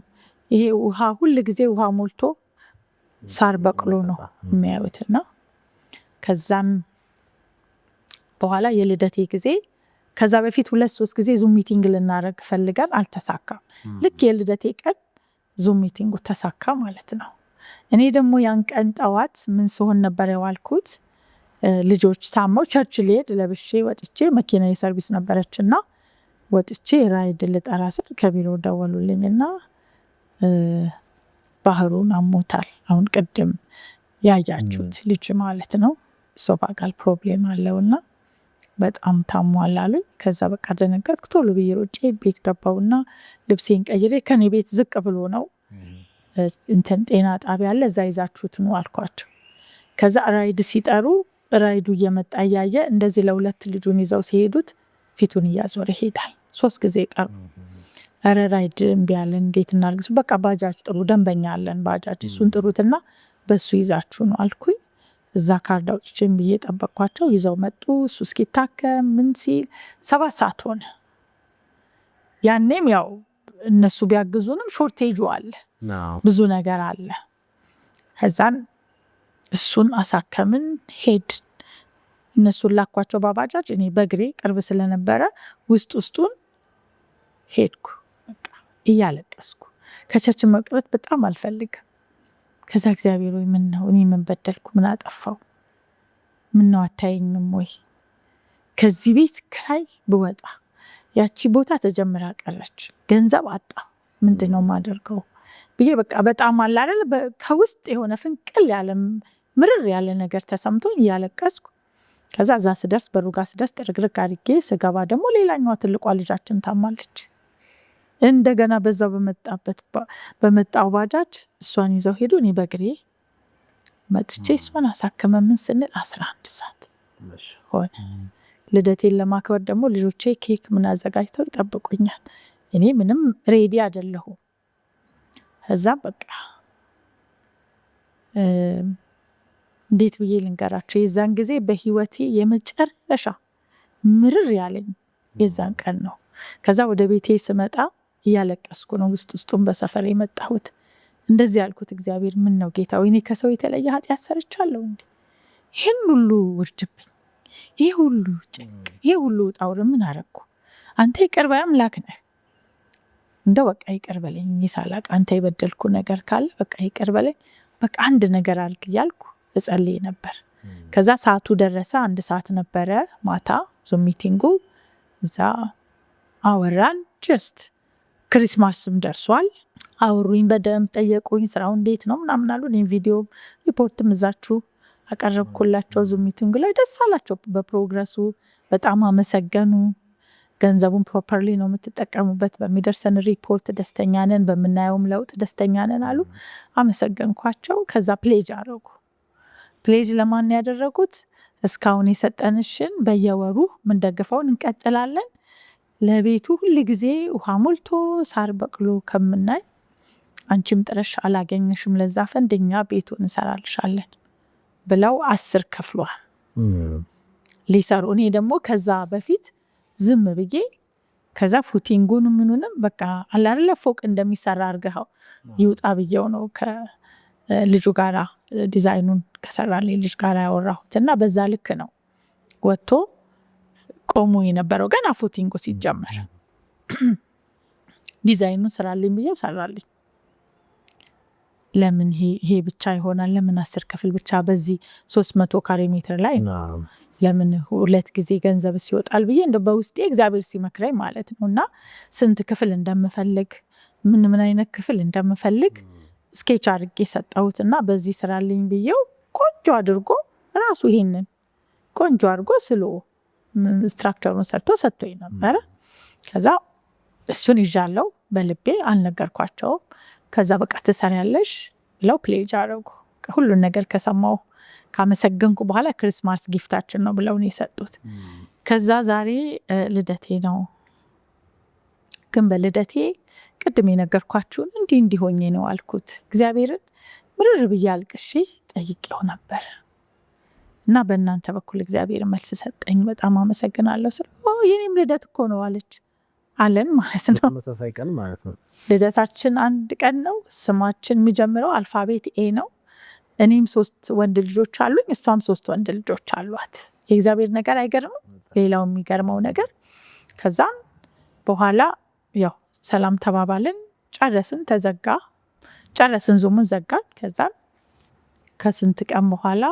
ይሄ ውሃ ሁል ጊዜ ውሃ ሞልቶ ሳር በቅሎ ነው የሚያዩትና ከዛም በኋላ የልደቴ ጊዜ ከዛ በፊት 2-3 ጊዜ ዙም ሚቲንግ ልናደርግ ፈልገን አልተሳካም። ልክ የልደቴ ቀን ዙም ሚቲንጉ ተሳካ ማለት ነው። እኔ ደግሞ ያን ቀን ጠዋት ምን ስሆን ነበር የዋልኩት፣ ልጆች ታመው ቸርች ልሄድ ለብሼ ወጥቼ መኪና የሰርቪስ ነበረችና ወጥቼ ራይድ ልጠራ ስል ከቢሮ ደወሉልኝና ባህሩን አሞታል። አሁን ቅድም ያያችሁት ልጅ ማለት ነው ሶፋጋል ፕሮብሌም አለውና በጣም ታሟል አሉኝ። ከዛ በቃ ደነገጥኩ። ቶሎ ብዬ ሮጬ ቤት ገባውና ልብሴን ቀይሬ ከኔ ቤት ዝቅ ብሎ ነው እንትን ጤና ጣቢያ አለ እዛ ይዛችሁት ነው አልኳቸው። ከዛ ራይድ ሲጠሩ ራይዱ እየመጣ እያየ እንደዚህ ለሁለት ልጁን ይዘው ሲሄዱት ፊቱን እያዞረ ይሄዳል። 3 ጊዜ ጠሩ። ኧረ ራይድ እምቢ አለን እንዴት እናርግስ? በቃ ባጃጅ ጥሩ ደንበኛ አለን ባጃጅ እሱን ጥሩትና በሱ ይዛችሁ ነው አልኩኝ። እዛ ካርድ አውጥቼም ብዬ ጠበቅኳቸው። ይዘው መጡ። እሱ እስኪታከም ምን ሲል 7 ሰዓት ሆነ። ያኔም ያው እነሱ ቢያግዙንም ሾርቴጁ አለ ብዙ ነገር አለ። ከዛን እሱን አሳከምን ሄድ እነሱን ላኳቸው ባባጃጅ እኔ በእግሬ ቅርብ ስለነበረ ውስጡን ሄድኩ። በቃ እያለቀስኩ ከቸርች መቅረት በጣም አልፈልግም። ከዛ እግዚአብሔር ሆይ ምን ነው እኔ ምን በደልኩ? ምን አጠፋው? ምን ነው አታየኝም ወይ? ከዚህ ቤት ክራይ ብወጣ ያቺ ቦታ ተጀምራ ቀረች። ገንዘብ አጣ። ምንድነው ማደርገው ብዬ በቃ በጣም አለ አይደል ከውስጥ የሆነ ፍንቅል ያለ ምርር ያለ ነገር ተሰምቶኝ እያለቀስኩ ከዛ እዛ ስደርስ በሩጋ ስደርስ ጥርግርግ አድርጌ ስገባ ደግሞ ሌላኛዋ ትልቋ ልጃችን ታማለች። እንደገና በዛው በመጣው ባጃጅ እሷን ይዘው ሄዱ። እኔ በእግሬ መጥቼ እሷን አሳከመን። ምን ስንል 11 ሰዓት ሆነ። ልደቴን ለማክበር ደግሞ ልጆቼ ኬክ ምን አዘጋጅተው ይጠብቁኛል። እኔ ምንም ሬዲ አይደለሁም። ከዛ በቃ እንዴት ብዬ ልንገራቸው? የዛን ጊዜ በህይወቴ የመጨረሻ ምርር ያለኝ የዛን ቀን ነው። ከዛ ወደ ቤቴ ስመጣ እያለቀስኩ ነው ውስጡን በሰፈር የመጣሁት። እንደዚህ ያልኩት እግዚአብሔር ምን ነው ጌታ ወይ እኔ ከሰው የተለየ ኃጢአት ሰርቻለሁ እንዴ? ይህን ሁሉ ውርጅብኝ፣ ይህ ሁሉ ጭንቅ፣ ይህ ሁሉ ጣውር ምን አረግኩ? አንተ ይቅር ባይ አምላክ ነህ። እንደው በቃ ይቅር በለኝ ይሳላቅ አንተ የበደልኩ ነገር ካለ በቃ ይቅር በለኝ፣ በቃ አንድ ነገር አድርግ እያልኩ እጸልይ ነበር። ከዛ ሰዓቱ ደረሰ። 1 ሰዓት ነበረ ማታ ዙም ሚቲንጉ። እዛ አወራን። ጀስት ክሪስማስም ደርሷል። አወሩኝ፣ በደንብ ጠየቁኝ። ስራው እንዴት ነው ምናምን አሉ። እኔም ቪዲዮ ሪፖርትም እዛችሁ አቀረብኩላቸው። ዙም ሚቲንጉ ላይ ደስ አላቸው በፕሮግረሱ። በጣም አመሰገኑ። ገንዘቡን ፕሮፐርሊ ነው የምትጠቀሙበት፣ በሚደርሰን ሪፖርት ደስተኛ ነን፣ በምናየውም ለውጥ ደስተኛ ነን አሉ። አመሰገንኳቸው። ከዛ ፕሌጅ አደረጉ። ፕሌጅ ለማን ያደረጉት? እስካሁን የሰጠንሽን በየወሩ ምንደግፈውን እንቀጥላለን። ለቤቱ ሁል ጊዜ ውሃ ሞልቶ ሳር በቅሎ ከምናይ አንቺም ጥረሽ አላገኘሽም፣ ለዛ ፈንድኛ ቤቱን እንሰራልሻለን ብለው 10 ከፍሏል ሊሰሩ። እኔ ደግሞ ከዛ በፊት ዝም ብዬ ከዛ ፉቲንጉን ምኑንም በቃ አላርለ ፎቅ እንደሚሰራ አርገው ይውጣ ብዬው ነው ከልጁ ጋራ ዲዛይኑን ከሰራልኝ ልጅ ጋራ ያወራሁትና በዛ ልክ ነው ወጥቶ ቆሞ የነበረው። ገና ፉቲንጉ ሲጀመር ዲዛይኑን ስራልኝ ብዬው ሰራልኝ። ለምን ይሄ ብቻ ይሆናል? ለምን 10 ክፍል ብቻ በዚህ 300 ካሬ ሜትር ላይ ለምን 2 ጊዜ ገንዘብ ሲወጣል ብዬ እንደ በውስጤ እግዚአብሔር ሲመክረኝ ማለት ነውና ስንት ክፍል እንደምፈልግ ምን አይነት ክፍል እንደምፈልግ ስኬች አድርጌ ሰጣሁትና በዚህ ስራልኝ ብዬው ቆንጆ አድርጎ ራሱ ይሄንን ቆንጆ አድርጎ ስሎ ስትራክቸሩን ሰርቶ ሰጥቶኝ ነበር። ከዛ እሱን ይዣለው በልቤ አልነገርኳቸውም። ከዛ በቃ ትሰሪያለሽ ብለው ፕሌጅ አደረጉ። ሁሉን ነገር ከሰማሁ ካመሰገንኩ በኋላ ክሪስማስ ጊፍታችን ነው ብለው ነው የሰጡት። ከዛ ዛሬ ልደቴ ነው። ግን በልደቴ ቅድም የነገርኳችሁን እንዲሆኜ ነው አልኩት። እግዚአብሔርን ምርር ብዬ አልቅሼ ጠይቄው ነበር እና በእናንተ በኩል እግዚአብሔር መልስ ሰጠኝ። በጣም አመሰግናለሁ ስለ የኔም ልደት እኮ ነው አለን ማለት ነው። ተመሳሳይ ቀን ማለት ነው። ልደታችን አንድ ቀን ነው። ስማችን የሚጀምረው አልፋቤት ኤ ነው። እኔም 3 ወንድ ልጆች አሉኝ፣ እሷም 3 ወንድ ልጆች አሏት። የእግዚአብሔር ነገር አይገርምም? ሌላው የሚገርመው ነገር ከዛም በኋላ ያው ሰላም ተባባልን፣ ጨረስን፣ ተዘጋ፣ ጨረስን፣ ዙሙን ዘጋን። ከዛም ከስንት ቀን በኋላ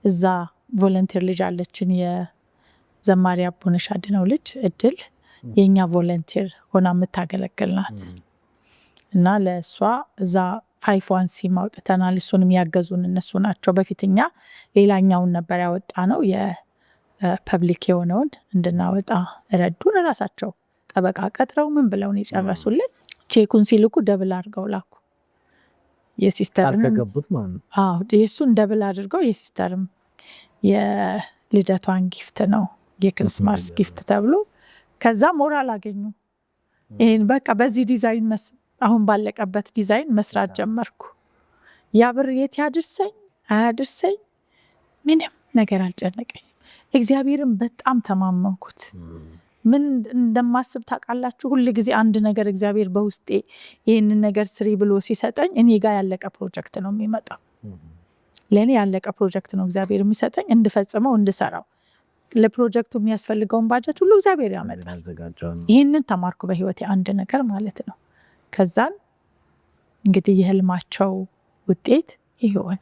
እዛ ቮለንቲር ልጅ አለችን፣ የዘማሪ አቦነሽ አድነው ልጅ እድል የኛ ቮለንቲር ሆና የምታገለግል ናት እና ለእሷ እዛ 5-1C ማውጥተናል። እሱንም ያገዙን እነሱ ናቸው። በፊትኛ ሌላኛውን ነበር ያወጣ ነው የፐብሊክ የሆነውን እንድናወጣ ረዱን። ራሳቸው ጠበቃ ቀጥረው ምን ብለውን የጨረሱልን። ቼኩን ሲልኩ ደብል አድርገው ላኩ። የሲስተርን አልከገቡት ማለት ነው። የእሱን ደብል አድርገው የሲስተርም የልደቷን ጊፍት ነው የክርስማስ ጊፍት ተብሎ ከዛ ሞራል አገኙ። ይህን በቃ በዚህ ዲዛይን አሁን ባለቀበት ዲዛይን መስራት ጀመርኩ። ያ ብር የት ያድርሰኝ አያድርሰኝ ምንም ነገር አልጨነቀኝም። እግዚአብሔርን በጣም ተማመንኩት። ምን እንደማስብ ታውቃላችሁ? ሁል ጊዜ አንድ ነገር እግዚአብሔር በውስጤ ይህንን ነገር ስሪ ብሎ ሲሰጠኝ እኔ ጋር ያለቀ ፕሮጀክት ነው የሚመጣው። ለእኔ ያለቀ ፕሮጀክት ነው እግዚአብሔር የሚሰጠኝ እንድፈጽመው እንድሰራው። ለፕሮጀክቱ የሚያስፈልገውን ባጀት ሁሉ እግዚአብሔር ያመጣል። ይህንን ተማርኩ በህይወቴ አንድ ነገር ማለት ነው። ከዛን እንግዲህ የህልማቸው ውጤት ይሄ ሆነ።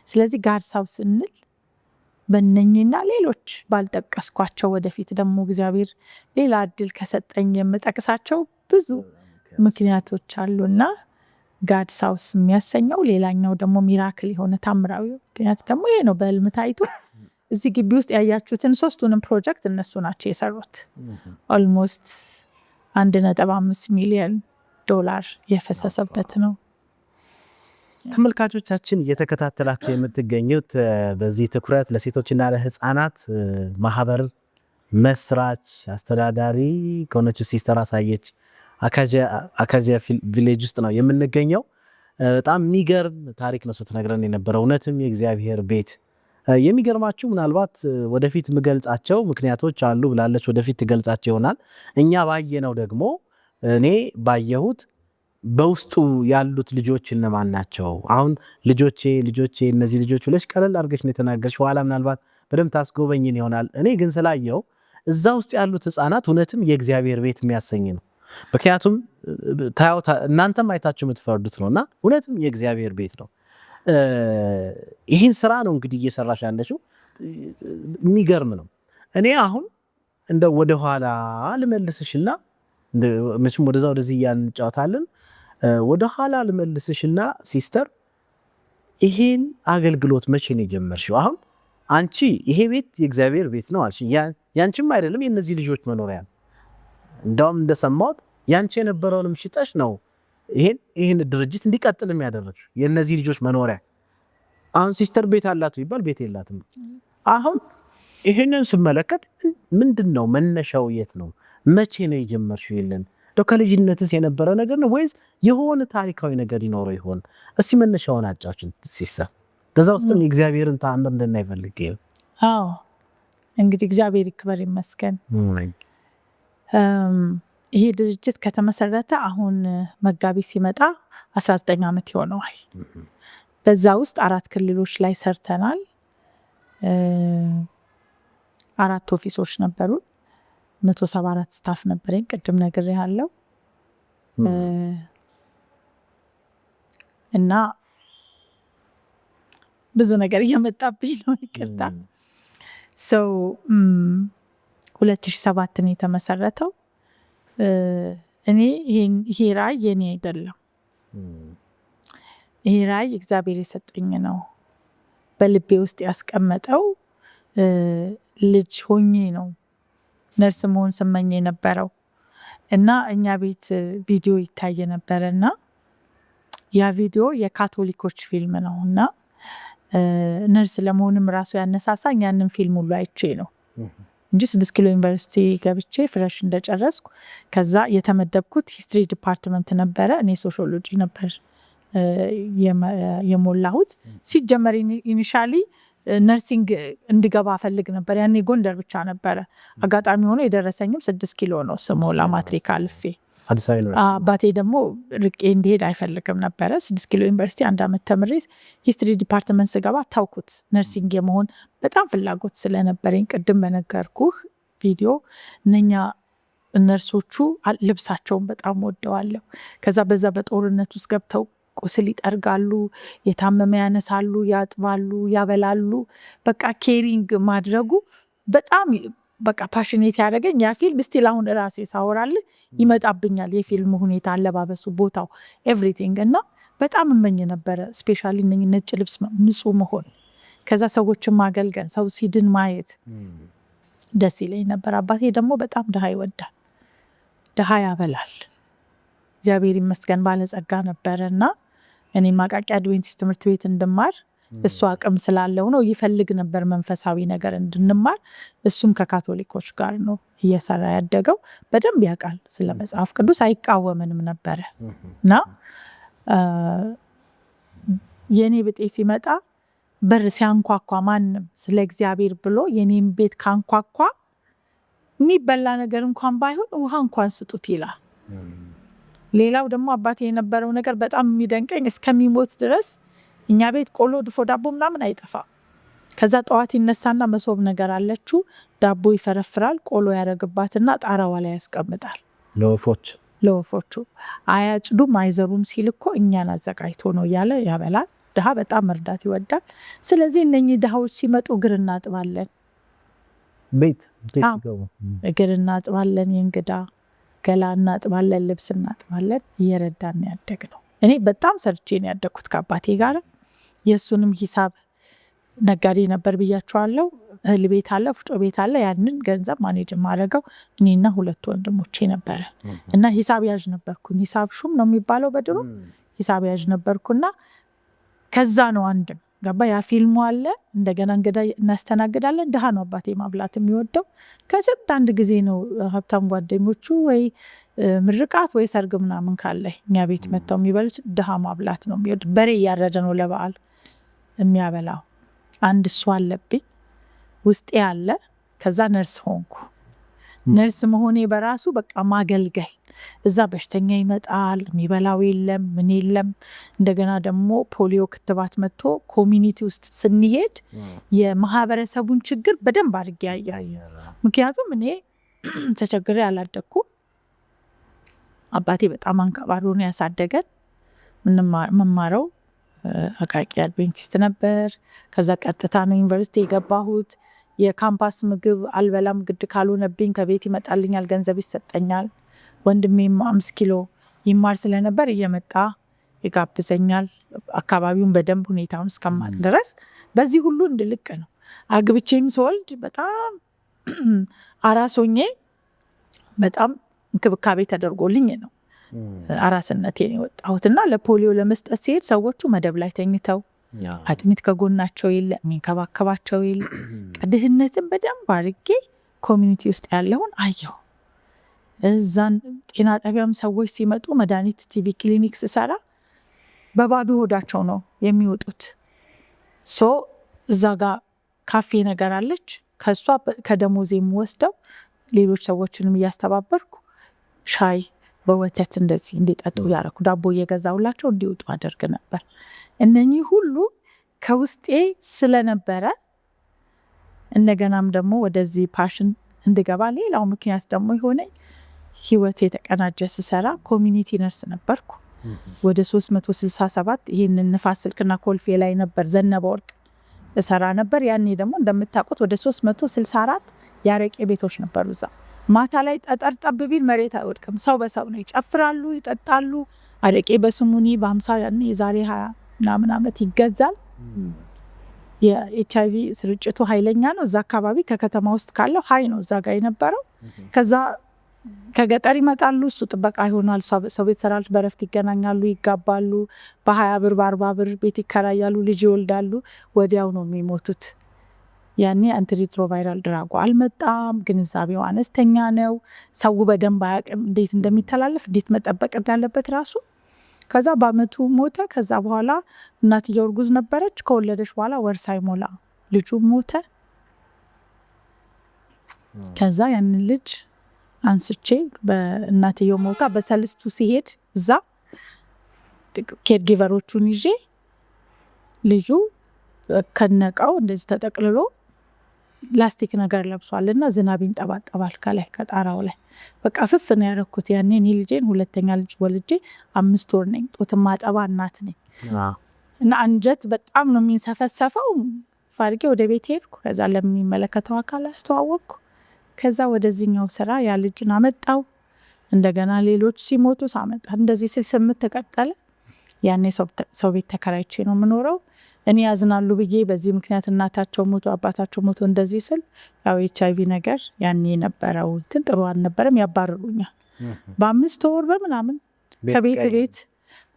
ስለዚህ ጋድስ ሃውስ ስንል በእነኝና ሌሎች ባልጠቀስኳቸው ወደፊት ደግሞ እግዚአብሔር ሌላ እድል ከሰጠኝ የምጠቅሳቸው ብዙ ምክንያቶች አሉና ጋድስ ሃውስ የሚያሰኘው ሌላኛው ደግሞ ሚራክል የሆነ ታምራዊ ምክንያት ደግሞ ይሄ ነው። በህልም ታይቶ እዚህ ግቢ ውስጥ ያያችሁትን 3ቱንም ፕሮጀክት እነሱ ናቸው የሰሩት። ኦልሞስት 1.5 ሚሊዮን ዶላር የፈሰሰበት ነው። ተመልካቾቻችን እየተከታተላችሁ የምትገኙት በዚህ ትኩረት ለሴቶችና ለህፃናት ማህበር መስራች አስተዳዳሪ ከሆነችው ሲስተር አሳየች አካጂያ ቪሌጅ ውስጥ ነው የምንገኘው። በጣም የሚገርም ታሪክ ነው ስትነግረን የነበረው። እውነትም የእግዚአብሔር ቤት የሚገርማችሁ ምናልባት ወደፊት ምገልጻቸው ምክንያቶች አሉ ብላለች። ወደፊት ትገልጻቸው ይሆናል። እኛ ባየነው ደግሞ እኔ ባየሁት በውስጡ ያሉት ልጆች እነማን ናቸው? አሁን ልጆቼ እነዚህ ልጆች ብለሽ ቀለል አድርገሽ ነው የተናገርሽ። ኋላ ምናልባት በደንብ ታስጎበኝን ይሆናል። እኔ ግን ስላየው እዛ ውስጥ ያሉት ህፃናት እውነትም የእግዚአብሔር ቤት የሚያሰኝ ነው። ምክንያቱም እናንተም አይታችሁ የምትፈርዱት ነውና እውነትም የእግዚአብሔር ቤት ነው። ይህን ስራ ነው እንግዲህ እየሰራሽ ያለሽው። የሚገርም ነው። እኔ አሁን እንደ ወደኋላ ልመልስሽና መቼም ወደዛ ወደዚህ እያንጫወታለን። ወደኋላ ልመልስሽና ሲስተር ይሄን አገልግሎት መቼ ነው የጀመርሽው? አሁን አንቺ ይሄ ቤት የእግዚአብሔር ቤት ነው አልሽ። ያንቺም አይደለም የነዚህ ልጆች መኖሪያ ነው። እንደውም እንደሰማሁት ያንቺ የነበረውንም ሽጠሽ ነው ይሄን ድርጅት እንዲቀጥል የሚያደርግሽ የነዚህ ልጆች መኖሪያ። አሁን ሲስተር ቤት አላት ይባል ቤት የላትም። አሁን ይሄንን ስመለከት ምንድነው መነሻው? የት ነው? መቼ ነው የጀመርሽው? ይልን ከልጅነትስ የነበረ ነገር ነው ወይስ የሆነ ታሪካዊ ነገር ይኖረው ይሆን? እስቲ መነሻውን አጫውችን ሲስተር። ከዛ ውስጥም የእግዚአብሔርን ተአምር እንድናይ ፈልጌ። አዎ እንግዲህ እግዚአብሔር ይክበር ይመስገን። ይሄ ድርጅት ከተመሰረተ አሁን መጋቢት ሲመጣ 19 ዓመት ይሆነዋል። በዛ ውስጥ 4 ክልሎች ላይ ሰርተናል። 4 ኦፊሶች ነበሩን። 174 ስታፍ ነበረኝ። ቅድም ነግሬሃለሁ። እና ብዙ ነገር እየመጣብኝ ነው፣ ይቅርታ። 2007 ነው የተመሰረተው። እኔ ይሄ ራዕይ የኔ አይደለም። ይሄ ራዕይ እግዚአብሔር የሰጠኝ ነው። በልቤ ውስጥ ያስቀመጠው ልጅ ሆኜ ነው ነርስ መሆን ስመኝ የነበረው እና እኛ ቤት ቪዲዮ ይታይ ነበረ እና ያ ቪዲዮ የካቶሊኮች ፊልም ነው እና ነርስ ለመሆንም ራሱ ያነሳሳኝ ያንን ፊልም ሁሉ አይቼ ነው እንጂ 6 ኪሎ ዩኒቨርሲቲ ገብቼ ፍሬሽ እንደጨረስኩ ከዛ የተመደብኩት ሂስትሪ ዲፓርትመንት ነበረ። እኔ ሶሺዮሎጂ ነበር የሞላሁት። ሲጀመር ኢኒሻሊ ነርሲንግ እንድገባ ፈልግ ነበር። ያኔ ጎንደር ብቻ ነበረ። አጋጣሚ ሆኖ የደረሰኝም 6 ኪሎ ነው ስሞላ ማትሪክ አልፌ። አባቴ ደግሞ ርቄ እንዲሄድ አይፈልግም ነበረ። 6 ኪሎ ዩኒቨርሲቲ 1 ዓመት ተምሬ ሂስትሪ ዲፓርትመንት ስገባ ታውኩት ነርሲንግ የመሆን በጣም ፍላጎት ስለነበረኝ ቅድም በነገርኩህ ቪዲዮ እነኛ ነርሶቹ ልብሳቸውን በጣም ወደዋለሁ። ከዛ በዛ በጦርነት ውስጥ ገብተው ቁስል ይጠርጋሉ፣ የታመመ ያነሳሉ፣ ያጥባሉ፣ ያበላሉ። በቃ ኬሪንግ ማድረጉ በጣም በቃ ፓሽኔት ያደረገኝ ያ ፊልም ስቲል አሁን ራሴ ሳወራልህ ይመጣብኛል የፊልሙ ሁኔታ፣ አለባበሱ፣ ቦታው ኤቭሪቲንግ እና በጣም እመኝ ነበረ። ስፔሻሊ ነጭ ልብስ ንጹህ መሆን፣ ከዛ ሰዎችን ማገልገል፣ ሰው ሲድን ማየት ደስ ይለኝ ነበር። አባቴ ደግሞ በጣም ድሃ ይወዳል፣ ድሃ ያበላል። እግዚአብሔር ይመስገን ባለጸጋ ነበረ እና እኔ ማቃቂ አድቬንቲስት ትምህርት ቤት እንድማር እሱ አቅም ስላለው ነው ይፈልግ ነበር መንፈሳዊ ነገር እንድንማር። እሱም ከካቶሊኮች ጋር ነው እየሰራ ያደገው። በደንብ ያውቃል ስለ መጽሐፍ ቅዱስ፣ አይቃወምንም ነበረ እና የኔ ብጤ ሲመጣ በር ሲያንኳኳ ማንም ስለ እግዚአብሔር ብሎ የኔም ቤት ካንኳኳ የሚበላ ነገር እንኳን ባይሆን ውሃ እንኳን ስጡት ይላል። ሌላው ደግሞ አባቴ የነበረው ነገር በጣም የሚደንቀኝ እስከሚሞት ድረስ እኛ ቤት ቆሎ፣ ድፎ ዳቦ ምናምን አይጠፋም። ከዛ ጠዋት ይነሳና መሶብ ነገር አለችው፣ ዳቦ ይፈረፍራል፣ ቆሎ ያረግባትና ጣራዋ ላይ ያስቀምጣል ለወፎቹ። አያጭዱም አይዘሩም ሲል እኮ እኛን አዘጋጅቶ ነው እያለ ያበላል። ድሃ በጣም መርዳት ይወዳል። ስለዚህ እነኚህ ድሃዎች ሲመጡ እግር እናጥባለን፣ እግር እናጥባለን፣ የእንግዳ ገላ እናጥባለን፣ ልብስ እናጥባለን። እየረዳን ያደግ ነው። እኔ በጣም ሰርቼ ነው ያደግኩት ከአባቴ ጋር። የእሱንም ሂሳብ ነጋዴ ነበር ብያቸዋለሁ። እህል ቤት አለ፣ ፍጮ ቤት አለ። ያንን ገንዘብ ማኔጅ ማድረገው እኔና 2 ወንድሞቼ ነበረ እና ሂሳብ ያዥ ነበርኩኝ። ሂሳብ ሹም ነው የሚባለው በድሮ። ሂሳብ ያዥ ነበርኩና ከዛ ነው አንድም ገባ ያ ፊልሙ አለ። እንደገና እንግዳ እናስተናግዳለን። ድሃ ነው አባቴ ማብላት የሚወደው። ከስንት አንድ ጊዜ ነው ሀብታም ጓደኞቹ ወይ ምርቃት ወይ ሰርግ ምናምን ካለ እኛ ቤት መጥተው የሚበሉት። ድሃ ማብላት ነው የሚወድ። በሬ እያረደ ነው ለበዓል የሚያበላው። አንድ እሱ አለብኝ ውስጤ አለ። ከዛ ነርስ ሆንኩ። ነርስ መሆኔ በራሱ በቃ ማገልገል። እዛ በሽተኛ ይመጣል፣ የሚበላው የለም ምን የለም። እንደገና ደግሞ ፖሊዮ ክትባት መጥቶ ኮሚኒቲ ውስጥ ስንሄድ የማህበረሰቡን ችግር በደንብ አድርጌ ያያል። ምክንያቱም እኔ ተቸግሬ አላደኩም። አባቴ በጣም አንከባሮ ነው ያሳደገን። መማረው አቃቂ አድቬንቲስት ነበር። ከዛ ቀጥታ ነው ዩኒቨርሲቲ የገባሁት። የካምፓስ ምግብ አልበላም፣ ግድ ካልሆነብኝ ከቤት ይመጣልኛል፣ ገንዘብ ይሰጠኛል። ወንድሜም 5 ኪሎ ይማር ስለነበር እየመጣ ይጋብዘኛል። አካባቢውን በደንብ ሁኔታውን እስከማቅ ድረስ በዚህ ሁሉ እንድልቅ ነው። አግብቼም ስወልድ በጣም አራሶኜ በጣም እንክብካቤ ተደርጎልኝ ነው አራስነቴን የወጣሁትና ለፖሊዮ ለመስጠት ሲሄድ ሰዎቹ መደብ ላይ ተኝተው አጥሚት ከጎናቸው የለ፣ የሚንከባከባቸው የለ። ድህነትን በደንብ አድርጌ ኮሚኒቲ ውስጥ ያለውን አየሁ። እዛን ጤና ጣቢያም ሰዎች ሲመጡ መድኃኒት ቲቪ ክሊኒክ ስሰራ በባዶ ሆዳቸው ነው የሚወጡት። እዛ ጋር ካፌ ነገር አለች። ከሷ ከደሞዜ የምወስደው ሌሎች ሰዎችንም እያስተባበርኩ ሻይ በወተት እንደዚህ እንዲጠጡ ያረኩ፣ ዳቦ እየገዛውላቸው እንዲወጡ አደርግ ነበር። እነኚህ ሁሉ ከውስጤ ስለነበረ እንደገናም ደግሞ ወደዚህ ፓሽን እንድገባ ሌላው ምክንያት ደግሞ የሆነኝ ህይወት የተቀናጀ ስሰራ ኮሚኒቲ ነርስ ነበርኩ። ወደ 367 ይህንን ንፋስ ስልክና ኮልፌ ላይ ነበር ዘነበ ወርቅ እሰራ ነበር። ያኔ ደግሞ እንደምታውቁት ወደ 364 ያረቄ ቤቶች ነበሩ። እዛ ማታ ላይ ጠጠር ጠብ ቢል መሬት አይወድቅም። ሰው በሰው ነው፣ ይጨፍራሉ፣ ይጠጣሉ። አረቄ በስሙኒ በ50 ያኔ የዛሬ 20 ምናምን ዓመት ይገዛል። የኤችአይቪ ስርጭቱ ኃይለኛ ነው እዛ አካባቢ። ከከተማ ውስጥ ካለው ሀይ ነው እዛ ጋር የነበረው። ከዛ ከገጠር ይመጣሉ፣ እሱ ጥበቃ ይሆናል። ሰው ቤት ሰራች፣ በረፍት ይገናኛሉ፣ ይጋባሉ። በ20 ብር በ40 ብር ቤት ይከራያሉ፣ ልጅ ይወልዳሉ። ወዲያው ነው የሚሞቱት። ያኔ አንቲሪትሮቫይራል ድራጉ አልመጣም፣ ግንዛቤው አነስተኛ ነው። ሰው በደንብ አያውቅም እንዴት እንደሚተላለፍ፣ እንዴት መጠበቅ እንዳለበት ራሱ። ከዛ በአመቱ ሞተ። ከዛ በኋላ እናትየው እርጉዝ ነበረች። ከወለደች በኋላ ወር ሳይሞላ ልጁ ሞተ። ከዛ ያንን ልጅ አንስቼ በእናትየው ሞታ በሰልስቱ ሲሄድ እዛ ኬርጊቨሮቹን ይዤ ልጁ ከነቃው እንደዚህ ተጠቅልሎ ላስቲክ ነገር ለብሷልና ዝናብ ይንጠባጠባል ከላይ ከጣራው ላይ። በቃ ፍፍ ነው ያረኩት። ያኔ እኔ ልጄን ሁለተኛ ልጅ ወልጄ 5 ወር ነኝ። ጡት ማጠባ እናት ነኝ እና አንጀት በጣም ነው የሚንሰፈሰፈው። ፋርጌ ወደ ቤት ሄድኩ። ከዛ ለሚመለከተው አካል አስተዋወቅኩ። ከዛ ወደዚህኛው ስራ ያ ልጅን አመጣው። እንደገና ሌሎች ሲሞቱ ሳመጣ እንደዚህ ሲል 8 ተቀጠለ። ያኔ ሰው ቤት ተከራይቼ ነው የምኖረው። እኔ ያዝናሉ ብዬ በዚህ ምክንያት እናታቸው ሞቶ አባታቸው ሞቶ እንደዚህ ስል ያው HIV ነገር ያኔ ነበረው ጥሩ አልነበረም፣ ያባረሩኛል። በ5 ወር በምናምን ከቤት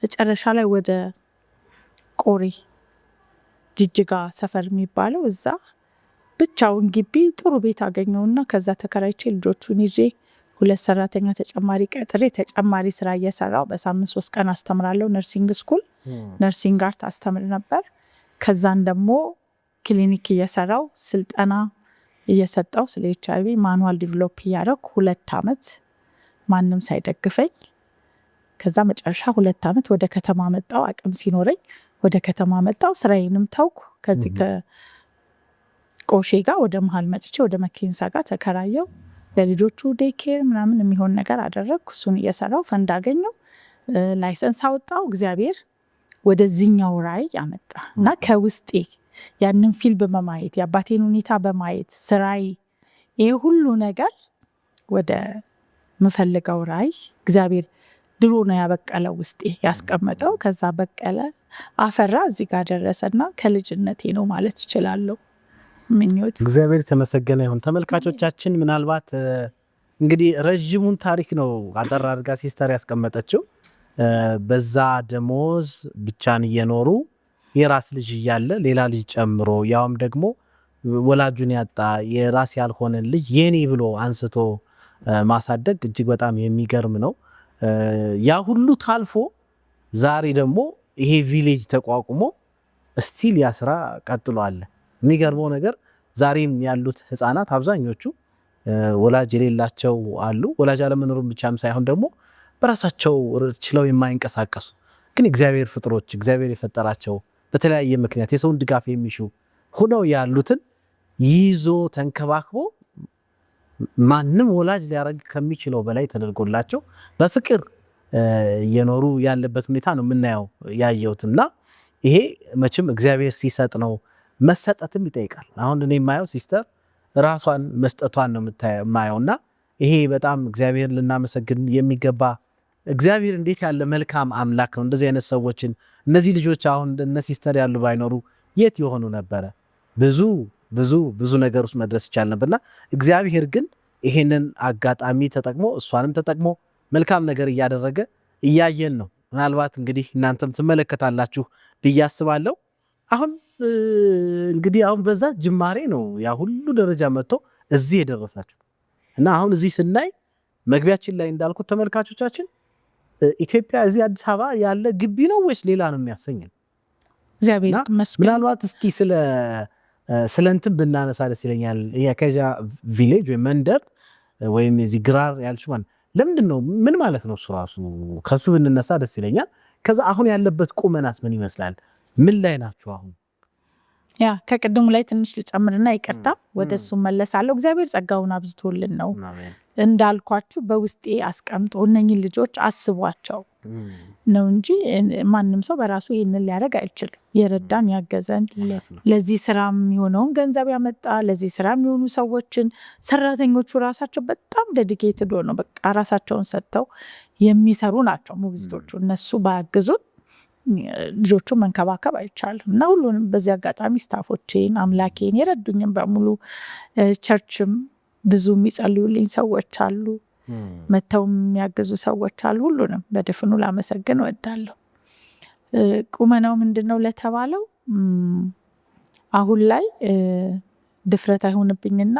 መጨረሻ ላይ ወደ ቆሬ ጅጅጋ ሰፈር የሚባለው እዛ ብቻውን ግቢ ጥሩ ቤት አገኘውና ከዛ ተከራይቼ ልጆቹን ይዤ 2 ሰራተኛ ተጨማሪ ቀጥሬ ተጨማሪ ስራ እየሰራው በሳምንት 3 ቀን አስተምራለሁ። ነርሲንግ ስኩል ነርሲንግ አርት አስተምር ነበር። ከዛን ደግሞ ክሊኒክ እየሰራው ስልጠና እየሰጠው ስለ HIV ማኑዋል ዲቨሎፕ እያደረኩ 2 አመት ማንም ሳይደግፈኝ ከዛ መጨረሻ 2 አመት ወደ ከተማ መጣው። አቅም ሲኖረኝ ወደ ከተማ መጣው። ስራዬንም ታውኩ። ከዚህ ከቆሼ ጋር ወደ መሃል መጥቼ ወደ መኬንሳ ጋር ተከራየው። ለልጆቹ ዴኬር ምናምን የሚሆን ነገር አደረግኩ። እሱን እየሰራው ፈንድ አገኘው፣ ላይሰንስ አወጣው። እግዚአብሔር ወደዚህኛው ራዕይ አመጣ እና ከውስጤ ያንን ፊልም በማየት የአባቴን ሁኔታ በማየት ስራዬ ይሄ ሁሉ ነገር ወደ ምፈልገው ራዕይ እግዚአብሔር ድሮ ነው ያበቀለው ውስጤ ያስቀመጠው። ከዛ በቀለ አፈራ እዚህ ጋር ደረሰና ከልጅነቴ ነው ማለት እችላለሁ። ምኞት እግዚአብሔር ተመሰገነ ይሁን። ተመልካቾቻችን ምናልባት እንግዲህ ረጅሙን ታሪክ ነው አጠር አድርጋ ሲስተር ያስቀመጠችው። በዛ ደሞዝ ብቻን እየኖሩ የራስ ልጅ እያለ ሌላ ልጅ ጨምሮ ያውም ደግሞ ወላጁን ያጣ የራስ ያልሆነ ልጅ የኔ ብሎ አንስቶ ማሳደግ እጅግ በጣም የሚገርም ነው። ያ ሁሉ ታልፎ ዛሬ ደግሞ ይሄ ቪሌጅ ተቋቁሞ ስቲል ያ ስራ ቀጥሏል። የሚገርመው ነገር ዛሬም ያሉት ህፃናት አብዛኞቹ ወላጅ የሌላቸው አሉ። ወላጅ አለመኖሩም ብቻም ሳይሆን ደግሞ በራሳቸው ችለው የማይንቀሳቀሱ ግን እግዚአብሔር ፍጥሮች እግዚአብሔር የፈጠራቸው በተለያየ ምክንያት የሰውን ድጋፍ የሚሹ ሆነው ያሉትን ይዞ ተንከባክቦ ማንም ወላጅ ሊያረግ ከሚችለው በላይ ተደርጎላቸው በፍቅር እየኖሩ ያለበት ሁኔታ ነው የምናየው ያየሁትና ይሄ መቼም እግዚአብሔር ሲሰጥ ነው። መሰጠትም ይጠይቃል። አሁን እኔ የማየው ሲስተር ራሷን መስጠቷን ነው የማየውና ይሄ በጣም እግዚአብሔር ልናመሰግን የሚገባ እግዚአብሔር እንዴት ያለ መልካም አምላክ ነው። እንደዚህ አይነት ሰዎችን እነዚህ ልጆች አሁን እነ ሲስተር ያሉ ባይኖሩ የት የሆኑ ነበረ? ብዙ ነገር ውስጥ መድረስ ይቻል ነበርና እግዚአብሔር ግን ይሄንን አጋጣሚ ተጠቅሞ እሷንም ተጠቅሞ መልካም ነገር እያደረገ እያየን ነው። ምናልባት እንግዲህ እናንተም ትመለከታላችሁ ብዬ አስባለሁ። አሁን እንግዲህ አሁን በዛ ጅማሬ ነው ያ ሁሉ ደረጃ መጥቶ እዚህ የደረሳችሁ እና አሁን እዚህ ስናይ መግቢያችን ላይ እንዳልኩት ተመልካቾቻችን ኢትዮጵያ እዚህ አዲስ አበባ ያለ ግቢ ነው ወይስ ሌላ ነው የሚያሰኘን? እግዚአብሔር ይመስገን። ምናልባት እስኪ ስለ እንትን ብናነሳ ደስ ይለኛል። የከጃ ቪሌጅ ወይ መንደር ወይም እዚህ ግራር ያልሽው ማለት ለምንድን ነው? ምን ማለት ነው? እሱ ራሱ ከሱ ብንነሳ ደስ ይለኛል። ከዛ አሁን ያለበት ቁመናስ ምን ይመስላል? ምን ላይ ናችሁ አሁን? ያ ከቅድሙ ላይ ትንሽ ልጨምርና ይቅርታ ወደ እሱ መለሳለሁ። እግዚአብሔር ጸጋውን አብዝቶልን ነው እንዳልኳችሁ በውስጤ አስቀምጦ እነኝን ልጆች አስቧቸው ነው እንጂ ማንም ሰው በራሱ ይህንን ሊያደርግ አይችልም። የረዳን ያገዘን ለዚህ ስራ የሚሆነውን ገንዘብ ያመጣ ለዚህ ስራ የሚሆኑ ሰዎችን ሰራተኞቹ ራሳቸው በጣም ዴዲኬትድ ሆነው በቃ ራሳቸውን ሰጥተው የሚሰሩ ናቸው ሞግዚቶቹ። እነሱ ባያግዙን ልጆቹን መንከባከብ አይቻልም እና ሁሉንም በዚህ አጋጣሚ ስታፎቼን አምላኬን የረዱኝም በሙሉ ቸርችም ብዙ የሚጸልዩልኝ ሰዎች አሉ፣ መተው የሚያግዙ ሰዎች አሉ። ሁሉንም በድፍኑ ላመሰግን እወዳለሁ። ቁመናው ምንድነው ለተባለው አሁን ላይ ድፍረት አይሆንብኝና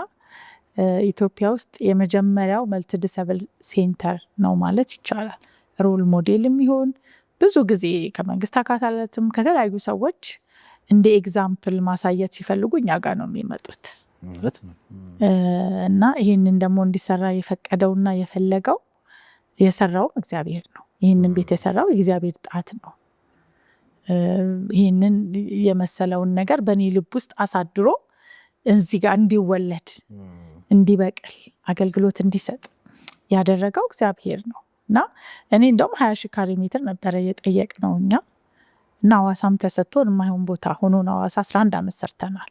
ኢትዮጵያ ውስጥ የመጀመሪያው መልቲ ዲሰብል ሴንተር ነው ማለት ይቻላል። ሮል ሞዴል የሚሆን ብዙ ጊዜ ከመንግስት አካላትም ከተለያዩ ሰዎች እንደ ኤግዛምፕል ማሳየት ሲፈልጉ እኛ ጋር ነው የሚመጡት እና ይህንን ደግሞ እንዲሰራ የፈቀደውና የፈለገው የሰራው እግዚአብሔር ነው። ይህንን ቤት የሰራው የእግዚአብሔር ጣት ነው። ይህንን የመሰለውን ነገር በእኔ ልብ ውስጥ አሳድሮ እዚህ ጋር እንዲወለድ እንዲበቅል አገልግሎት እንዲሰጥ ያደረገው እግዚአብሔር ነው እና እኔ እንደውም 20 ሺህ ካሬ ሜትር ነበረ የጠየቅ ነው እኛ እና ሐዋሳም ተሰጥቶን የማይሆን ቦታ ሆኖ ነው ሐዋሳ 11 ዓመት ሰርተናል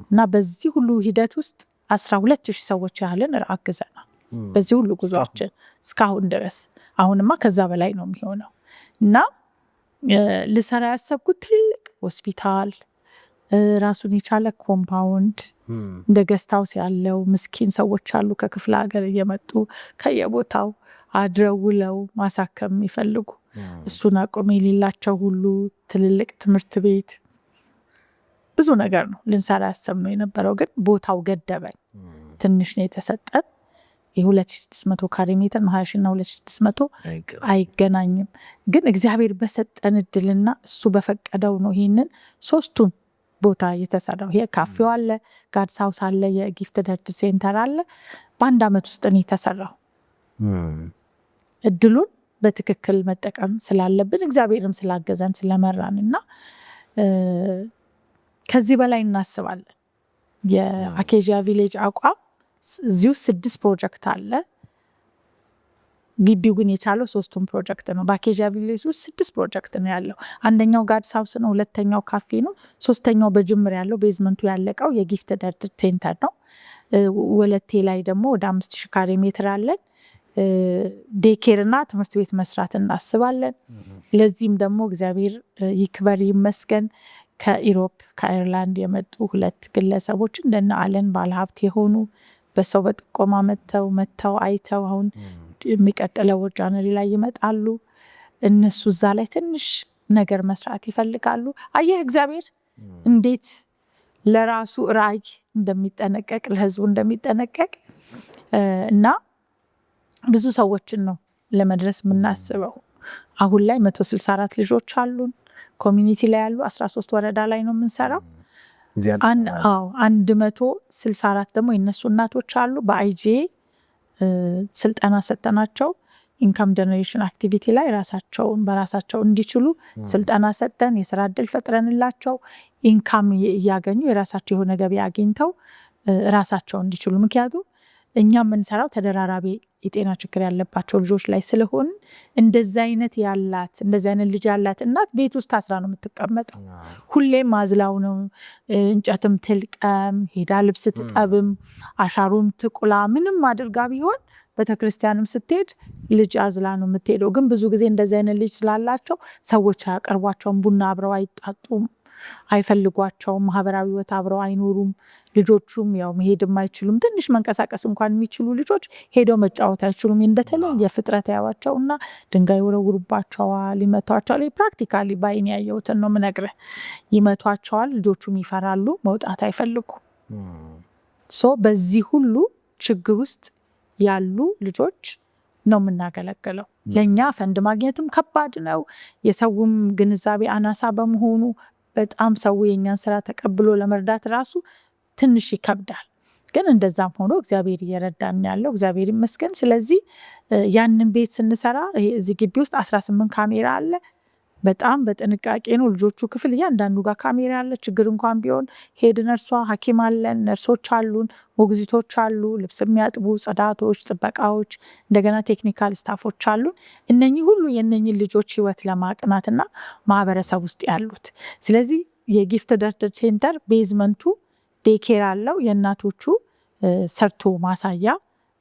እና በዚህ ሁሉ ሂደት ውስጥ 12,000 ሰዎች ያህልን አግዘናል በዚህ ሁሉ ጉዟችን እስካሁን ድረስ። አሁንማ ከዛ በላይ ነው የሚሆነው። እና ልሰራ ያሰብኩት ትልቅ ሆስፒታል፣ ራሱን የቻለ ኮምፓውንድ፣ እንደ ገስት ሃውስ ያለው ምስኪን ሰዎች አሉ ከክፍለ ሀገር እየመጡ ከየቦታው አድረው ውለው ማሳከም የሚፈልጉ እሱን አቅም የሌላቸው ሁሉ፣ ትልልቅ ትምህርት ቤት፣ ብዙ ነገር ነው ልንሰራ ያሰብነው የነበረው። ግን ቦታው ገደበን። ትንሽ ነው የተሰጠን። የ2600 ካሬ ሜትር 20,000 እና 2600 አይገናኝም። ግን እግዚአብሔር በሰጠን እድልና እሱ በፈቀደው ነው ይህንን 3ቱን ቦታ የተሰራው። ይሄ ካፌው አለ፣ ጋድስ ሃውስ አለ፣ የጊፍት ሄርት ሴንተር አለ። በአንድ አመት ውስጥ ነው የተሰራው። እድሉን በትክክል መጠቀም ስላለብን እግዚአብሔርም ስላገዘን ስለመራን እና ከዚህ በላይ እናስባለን። የአኬዥያ ቪሌጅ አቋም እዚሁ 6 ፕሮጀክት አለ። ግቢው ግን የቻለው 3ቱን ፕሮጀክት ነው። በአኬዥያ ቪሌጅ ውስጥ 6 ፕሮጀክት ነው ያለው። አንደኛው ጋድስ ሃውስ ነው፣ ሁለተኛው ካፌ ነው፣ 3ተኛው በጅምር ያለው ቤዝመንቱ ያለቀው የጊፍት ሄርት ሴንተር ነው። ወለቴ ላይ ደግሞ ወደ 5,000 ካሬ ሜትር አለን። ዴኬር እና ትምህርት ቤት መስራት እናስባለን። ለዚህም ደግሞ እግዚአብሔር ይክበር ይመስገን ከኢሮፕ ከአይርላንድ የመጡ 2 ግለሰቦች እንደነ አለን ባለሀብት የሆኑ በሰው በጥቆማ መጥተው አይተው አሁን የሚቀጥለው ጃንዋሪ ላይ ይመጣሉ። እነሱ እዛ ላይ ትንሽ ነገር መስራት ይፈልጋሉ። አየህ እግዚአብሔር እንዴት ለራሱ ራዕይ እንደሚጠነቀቅ ለህዝቡ እንደሚጠነቀቅ እና ብዙ ሰዎችን ነው ለመድረስ የምናስበው። አሁን ላይ 164 ልጆች አሉን። ኮሚኒቲ ላይ ያሉ 13 ወረዳ ላይ ነው የምንሰራው። 164 ደግሞ የነሱ እናቶች አሉ። በአይጄ ስልጠና ሰጠናቸው። ኢንካም ጀነሬሽን አክቲቪቲ ላይ በራሳቸው እንዲችሉ ስልጠና ሰጠን። የስራ እድል ፈጥረንላቸው ኢንካም እያገኙ የራሳቸው የሆነ ገቢ አግኝተው ራሳቸው እንዲችሉ። ምክንያቱም እኛ የምንሰራው ተደራራቢ የጤና ችግር ያለባቸው ልጆች ላይ ስለሆን እንደዚህ አይነት ልጅ ያላት እናት ቤት ውስጥ ታስራ ነው የምትቀመጠው። ሁሌም አዝላው ነው። እንጨትም ትልቀም ሄዳ ልብስ ትጠብም አሻሩም ትቁላ ምንም አድርጋ ቢሆን ቤተክርስቲያንም ስትሄድ ልጅ አዝላ ነው የምትሄደው። ግን ብዙ ጊዜ እንደዚህ አይነት ልጅ ስላላቸው ሰዎች አያቀርቧቸውም። ቡና አብረው አይጣጡም፣ አይፈልጓቸውም። ማህበራዊ ህይወት አብረው አይኖሩም። ልጆቹም ያው መሄድም አይችሉም። ትንሽ መንቀሳቀስ እንኳን የሚችሉ ልጆች ሄደው መጫወት አይችሉም። እንደተለየ ፍጥረት ያዋቸውና ድንጋይ ወረውሩባቸዋል፣ ይመቷቸዋል። ፕራክቲካሊ ባይን ያየሁትን ነው የምነግርህ። ይመቷቸዋል፣ ልጆቹም ይፈራሉ፣ መውጣት አይፈልጉም። በዚህ ሁሉ ችግር ውስጥ ያሉ ልጆች ነው የምናገለግለው። ለእኛ ፈንድ ማግኘትም ከባድ ነው። የሰውም ግንዛቤ አናሳ በመሆኑ በጣም ሰው የኛን ስራ ተቀብሎ ለመርዳት ራሱ ትንሽ ይከብዳል። ግን እንደዛም ሆኖ እግዚአብሔር እየረዳን ያለው እግዚአብሔር ይመስገን። ስለዚህ ያንን ቤት ስንሰራ እዚህ ግቢ ውስጥ 18 ካሜራ አለ። በጣም በጥንቃቄ ነው። ልጆቹ ክፍል እያንዳንዱ ጋር ካሜራ አለ። ችግር እንኳን ቢሆን ሄድ ነርሷ ሐኪም አለን፣ ነርሶች አሉን፣ ሞግዚቶች አሉ፣ ልብስ የሚያጥቡ ጽዳቶች፣ ጥበቃዎች፣ እንደገና ቴክኒካል ስታፎች አሉን። እነኚህ ሁሉ የነኚህ ልጆች ህይወት ለማቅናትና ማህበረሰብ ውስጥ ያሉት። ስለዚህ የጊፍት ሄርት ሴንተር ቤዝመንቱ ዴኬር አለው። የእናቶቹ ሰርቶ ማሳያ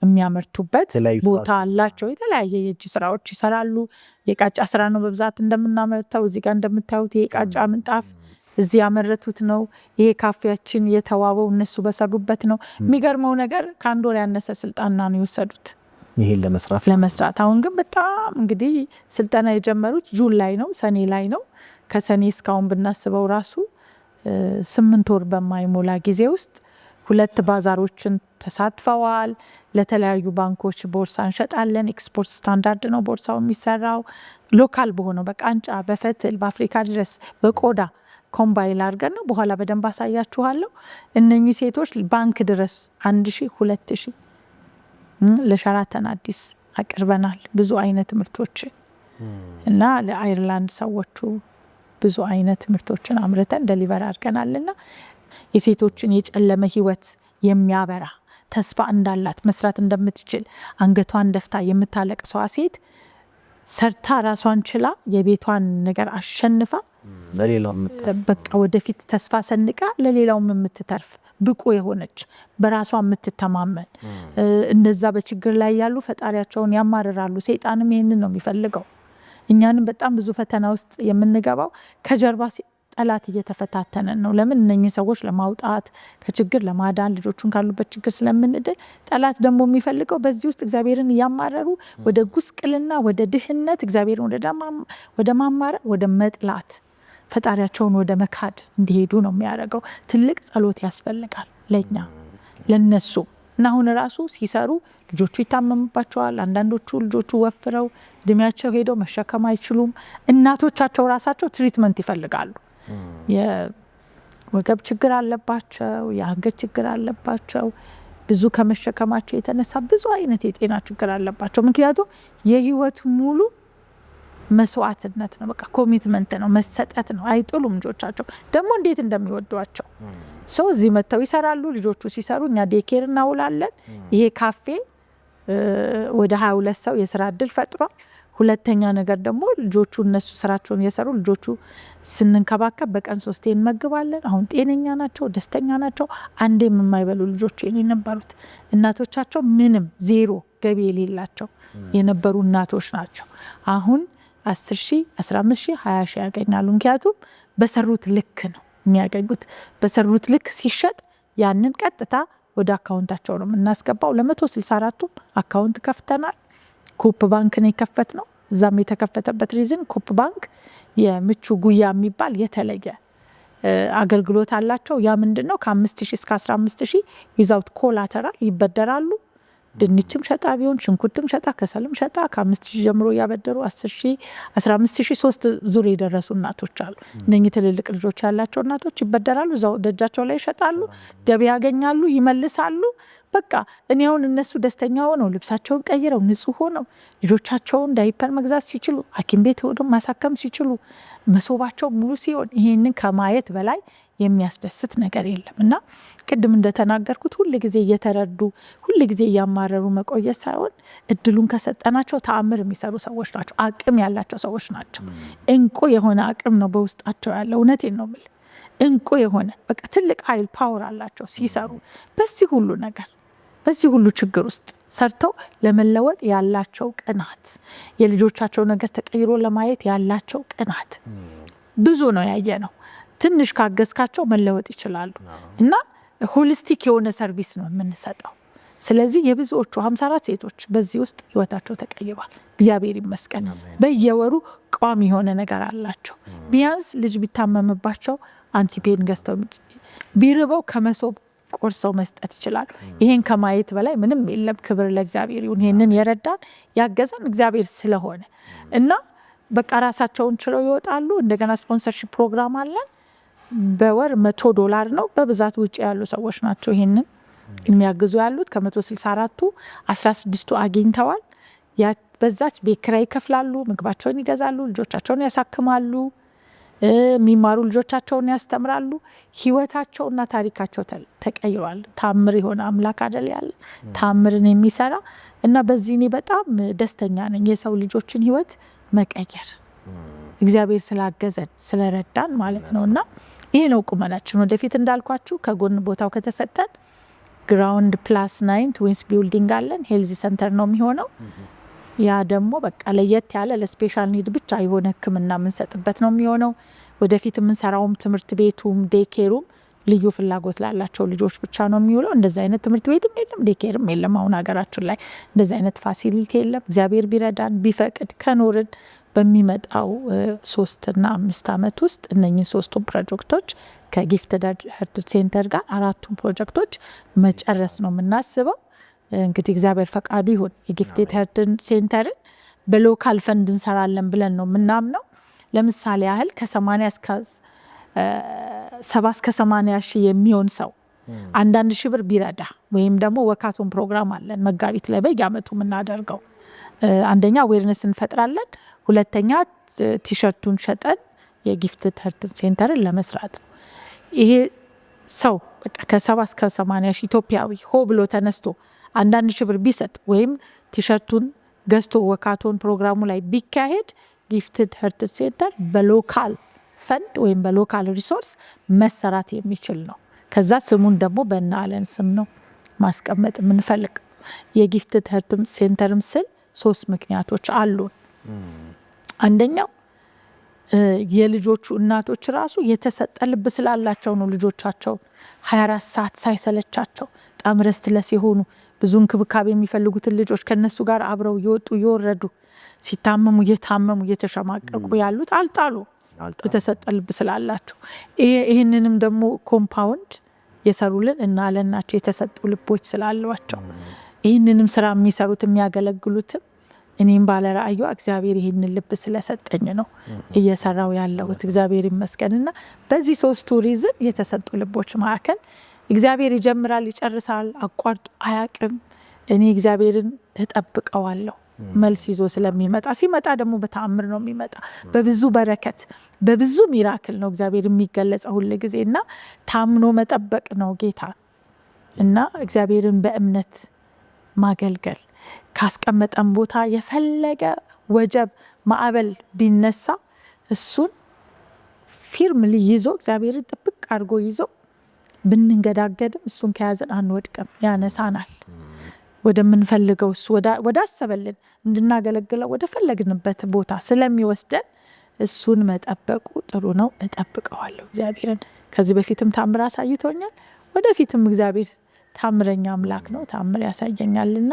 የሚያመርቱበት ቦታ አላቸው። የተለያየ የእጅ ስራዎች ይሰራሉ። የቃጫ ስራ ነው በብዛት እንደምናመርተው። እዚህ ጋር እንደምታዩት የቃጫ ምንጣፍ እዚህ ያመረቱት ነው። ይሄ ካፌያችን የተዋበው እነሱ በሰሩበት ነው። የሚገርመው ነገር ከአንድ ወር ያነሰ ስልጠና ነው የወሰዱት ይሄን ለመስራት። አሁን ግን በጣም እንግዲህ ስልጠና የጀመሩት ጁን ላይ ነው፣ ሰኔ ላይ ነው። ከሰኔ እስካሁን ብናስበው ራሱ 8 ወር በማይሞላ ጊዜ ውስጥ 2 ባዛሮችን ተሳትፈዋል። ለተለያዩ ባንኮች ቦርሳ እንሸጣለን። ኤክስፖርት ስታንዳርድ ነው ቦርሳው የሚሰራው። ሎካል በሆነው በቃንጫ በፈትል በአፍሪካ ድረስ በቆዳ ኮምባይል አድርገን ነው። በኋላ በደንብ አሳያችኋለሁ። እነኚህ ሴቶች ባንክ ድረስ 1000 2000 ለሸራተን አዲስ አቅርበናል። ብዙ አይነት ምርቶችን እና ለአይርላንድ ሰዎቹ ብዙ አይነት ምርቶችን አምርተን ደሊቨር አድርገናልና የሴቶችን የጨለመ ህይወት የሚያበራ ተስፋ እንዳላት መስራት እንደምትችል አንገቷን ደፍታ የምታለቅሰዋ ሴት ሰርታ ራሷን ችላ የቤቷን ነገር አሸንፋ በቃ ወደፊት ተስፋ ሰንቃ ለሌላውም የምትተርፍ ብቁ የሆነች በራሷ የምትተማመን እነዛ በችግር ላይ ያሉ ፈጣሪያቸውን ያማርራሉ። ሰይጣንም ይሄንን ነው የሚፈልገው። እኛንም በጣም ብዙ ፈተና ውስጥ የምንገባው ከጀርባ ጠላት እየተፈታተነን ነው። ለምን እነኚህ ሰዎች ለማውጣት ከችግር ለማዳን ልጆቹን ካሉበት ችግር ስለምንድል፣ ጠላት ደግሞ የሚፈልገው በዚህ ውስጥ እግዚአብሔርን እያማረሩ ወደ ጉስቅልና ወደ ድህነት እግዚአብሔርን ወደ ማማረር ወደ መጥላት ፈጣሪያቸውን ወደ መካድ እንዲሄዱ ነው የሚያደርገው። ትልቅ ጸሎት ያስፈልጋል ለኛ ለነሱ እና አሁን ራሱ ሲሰሩ ልጆቹ ይታመሙባቸዋል። አንዳንዶቹ ልጆቹ ወፍረው እድሜያቸው ሄደው መሸከም አይችሉም። እናቶቻቸው ራሳቸው ትሪትመንት ይፈልጋሉ። የወገብ ችግር አለባቸው፣ የአንገት ችግር አለባቸው። ብዙ ከመሸከማቸው የተነሳ ብዙ አይነት የጤና ችግር አለባቸው። ምክንያቱም የህይወት ሙሉ መስዋዕትነት ነው። በቃ ኮሚትመንት ነው፣ መሰጠት ነው። አይጥሉም ልጆቻቸው ደግሞ እንዴት እንደሚወዷቸው ሰው እዚህ መጥተው ይሰራሉ። ልጆቹ ሲሰሩ እኛ ዴኬር እናውላለን። ይሄ ካፌ ወደ 22 ሰው የስራ እድል ፈጥሯል። ሁለተኛ ነገር ደግሞ ልጆቹ እነሱ ስራቸውን እየሰሩ ልጆቹ ስንንከባከብ በቀን 3 እንመግባለን። አሁን ጤነኛ ናቸው፣ ደስተኛ ናቸው። አንዴ የማይበሉ ልጆች የነበሩት እናቶቻቸው ምንም ዜሮ ገቢ የሌላቸው የነበሩ እናቶች ናቸው። አሁን 10,000 15,000 20,000 ያገኛሉ። ምክንያቱም በሰሩት ልክ ነው የሚያገኙት። በሰሩት ልክ ሲሸጥ ያንን ቀጥታ ወደ አካውንታቸው ነው የምናስገባው። ለ164ቱም አካውንት ከፍተናል። ኮፕ ባንክ ነው የከፈት ነው። እዛም የተከፈተበት ሪዝን ኮፕ ባንክ የምቹ ጉያ የሚባል የተለየ አገልግሎት አላቸው። ያ ምንድነው? ከ5,000 እስከ 15,000 ዊዛውት ኮላተራል ይበደራሉ። ድንችም ሸጣ ቢሆን ሽንኩርትም ሸጣ ከሰልም ሸጣ ከ5,000 ጀምሮ ያበደሩ 10,000 15,000 3 ዙር የደረሱ እናቶች አሉ። እነኚህ ትልልቅ ልጆች ያላቸው እናቶች ይበደራሉ፣ እዛው ደጃቸው ላይ ይሸጣሉ፣ ገቢ ያገኛሉ፣ ይመልሳሉ። በቃ እኔ አሁን እነሱ ደስተኛ ሆነው ልብሳቸውን ቀይረው ንጹህ ሆነው ልጆቻቸውን ዳይፐር መግዛት ሲችሉ ሐኪም ቤት ሄደው ማሳከም ሲችሉ መሶባቸው ሙሉ ሲሆን ይሄንን ከማየት በላይ የሚያስደስት ነገር የለም። እና ቅድም እንደተናገርኩት ሁል ጊዜ እየተረዱ ሁል ጊዜ እያማረሩ መቆየት ሳይሆን እድሉን ከሰጠናቸው ተአምር የሚሰሩ ሰዎች ናቸው። አቅም ያላቸው ሰዎች ናቸው። እንቁ የሆነ አቅም ነው በውስጣቸው ያለው። እውነቴን ነው የምልህ። እንቁ የሆነ በቃ ትልቅ ኃይል ፓወር አላቸው ሲሰሩ። በዚህ ሁሉ ነገር በዚህ ሁሉ ችግር ውስጥ ሰርተው ለመለወጥ ያላቸው ቅናት፣ የልጆቻቸው ነገር ተቀይሮ ለማየት ያላቸው ቅናት ብዙ ነው ያየ ነው። ትንሽ ካገዝካቸው መለወጥ ይችላሉ። እና ሆሊስቲክ የሆነ ሰርቪስ ነው የምንሰጠው። ስለዚህ የብዙዎቹ 54 ሴቶች በዚህ ውስጥ ህይወታቸው ተቀይሯል። እግዚአብሔር ይመስገን። በየወሩ ቋሚ የሆነ ነገር አላቸው። ቢያንስ ልጅ ቢታመምባቸው አንቲፔን ገዝተው ቢርበው ከመሶብ ቆርሰው መስጠት ይችላል። ይሄን ከማየት በላይ ምንም የለም። ክብር ለእግዚአብሔር ይሁን። ይሄንን የረዳን ያገዘን እግዚአብሔር ስለሆነ እና በቃ ራሳቸውን ችለው ይወጣሉ። እንደገና ስፖንሰርሺፕ ፕሮግራም አለን። በወር $100 ነው። በብዛት ውጭ ያሉ ሰዎች ናቸው ይሄንን የሚያግዙ ያሉት። ከ164ቱ 16ቱ አግኝተዋል። በዛች ቤት ኪራይ ይከፍላሉ፣ ምግባቸውን ይገዛሉ፣ ልጆቻቸውን ያሳክማሉ፣ የሚማሩ ልጆቻቸውን ያስተምራሉ። ህይወታቸውና ታሪካቸው ተቀይሯል። ታምር የሆነ አምላክ አይደል ያለ ታምርን የሚሰራ እና በዚህ እኔ በጣም ደስተኛ ነኝ። የሰው ልጆችን ህይወት መቀየር እግዚአብሔር ስላገዘን ስለረዳን ማለት ነው። እና ይሄ ነው ቁመናችን። ወደፊት እንዳልኳችሁ ከጎን ቦታው ከተሰጠን ግራውንድ +9 ትዊንስ ቢልዲንግ አለን። ሄልዝ ሰንተር ነው የሚሆነው። ያ ደግሞ በቃ ለየት ያለ ለስፔሻል ኒድ ብቻ የሆነ ህክምና የምንሰጥበት ነው የሚሆነው። ወደፊት የምንሰራውም ትምህርት ቤቱም ዴኬሩም ልዩ ፍላጎት ላላቸው ልጆች ብቻ ነው የሚውለው። እንደዚህ አይነት ትምህርት ቤትም የለም፣ ዴኬርም የለም። አሁን ሀገራችን ላይ እንደዚህ አይነት ፋሲሊቲ የለም። እግዚአብሔር ቢረዳን ቢፈቅድ ከኖርን በሚመጣው 3 እና 5 ዓመት ውስጥ እነኚህ 3ቱም ፕሮጀክቶች ከጊፍትድ ሄርት ሴንተር ጋር 4ቱም ፕሮጀክቶች መጨረስ ነው የምናስበው። እንግዲህ እግዚአብሔር ፈቃዱ ይሁን። የጊፍትድ ሄርት ሴንተርን በሎካል ፈንድ እንሰራለን ብለን ነው የምናምነው። ለምሳሌ ያህል ከ80 እስከ 70 እስከ 80 ሺህ የሚሆን ሰው 1,000 ብር ቢረዳ ወይም ደግሞ ወካቶን ፕሮግራም አለን መጋቢት ላይ በየአመቱ የምናደርገው። አንደኛ አዌርነስ እንፈጥራለን፣ ሁለተኛ ቲሸርቱን ሸጠን የጊፍትድ ሄርት ሴንተርን ለመስራት ነው። ይሄ ሰው በቃ ከ70 እስከ 80 ሺህ ኢትዮጵያዊ ሆ ብሎ ተነስቶ 1,000 ብር ቢሰጥ ወይም ቲሸርቱን ገዝቶ ወካቶን ፕሮግራሙ ላይ ቢካሄድ ጊፍትድ ሄርት ሴንተር በሎካል ፈንድ ወይም በሎካል ሪሶርስ መሰራት የሚችል ነው። ከዛ ስሙን ደግሞ በእነ አለን ስም ነው ማስቀመጥ የምንፈልግ። የጊፍትድ ሄርት ሴንተርም ስል 3 ምክንያቶች አሉን። አንደኛው የልጆቹ እናቶች ራሱ የተሰጠ ልብ ስላላቸው ነው። ልጆቻቸው 24 ሰዓት ሳይሰለቻቸው በጣም ረስትለስ የሆኑ ብዙ እንክብካቤ የሚፈልጉትን ልጆች ከነሱ ጋር አብረው እየወጡ እየወረዱ ሲታመሙ እየታመሙ እየተሸማቀቁ ያሉት አልጣሉ የተሰጠ ልብ ስላላቸው። ይህንንም ደግሞ ኮምፓውንድ የሰሩልን እና አለን ናቸው የተሰጡ ልቦች ስላሏቸው። ይህንንም ስራ የሚሰሩት የሚያገለግሉትም እኔም ባለ ራእዩ እግዚአብሔር ይህንን ልብ ስለሰጠኝ ነው እየሰራው ያለሁት። እግዚአብሔር ይመስገንና በዚህ 3 ሪዝን የተሰጡ ልቦች ማዕከል እግዚአብሔር ይጀምራል ይጨርሳል፣ አቋርጦ አያቅም። እኔ እግዚአብሔርን እጠብቀዋለሁ መልስ ይዞ ስለሚመጣ። ሲመጣ ደግሞ በተአምር ነው የሚመጣ፣ በብዙ በረከት በብዙ ሚራክል ነው እግዚአብሔር የሚገለጸው ሁል ጊዜና ታምኖ መጠበቅ ነው ጌታ እና እግዚአብሔርን በእምነት ማገልገል። ካስቀመጠን ቦታ የፈለገ ወጀብ ማዕበል ቢነሳ እሱን ፊርምሊ ይዞ እግዚአብሔርን ጥብቅ አድርጎ ይዞ ብንንገዳገድም እሱን ከያዘን አንወድቅም፣ ያነሳናል ወደምንፈልገው እሱ ወዳሰበልን እንድናገለግለው ወደ ፈለግንበት ቦታ ስለሚወስደን እሱን መጠበቁ ጥሩ ነው። እጠብቀዋለሁ እግዚአብሔርን። ከዚህ በፊትም ታምር አሳይቶኛል፣ ወደፊትም እግዚአብሔር ታምረኛ አምላክ ነው፣ ታምር ያሳየኛልና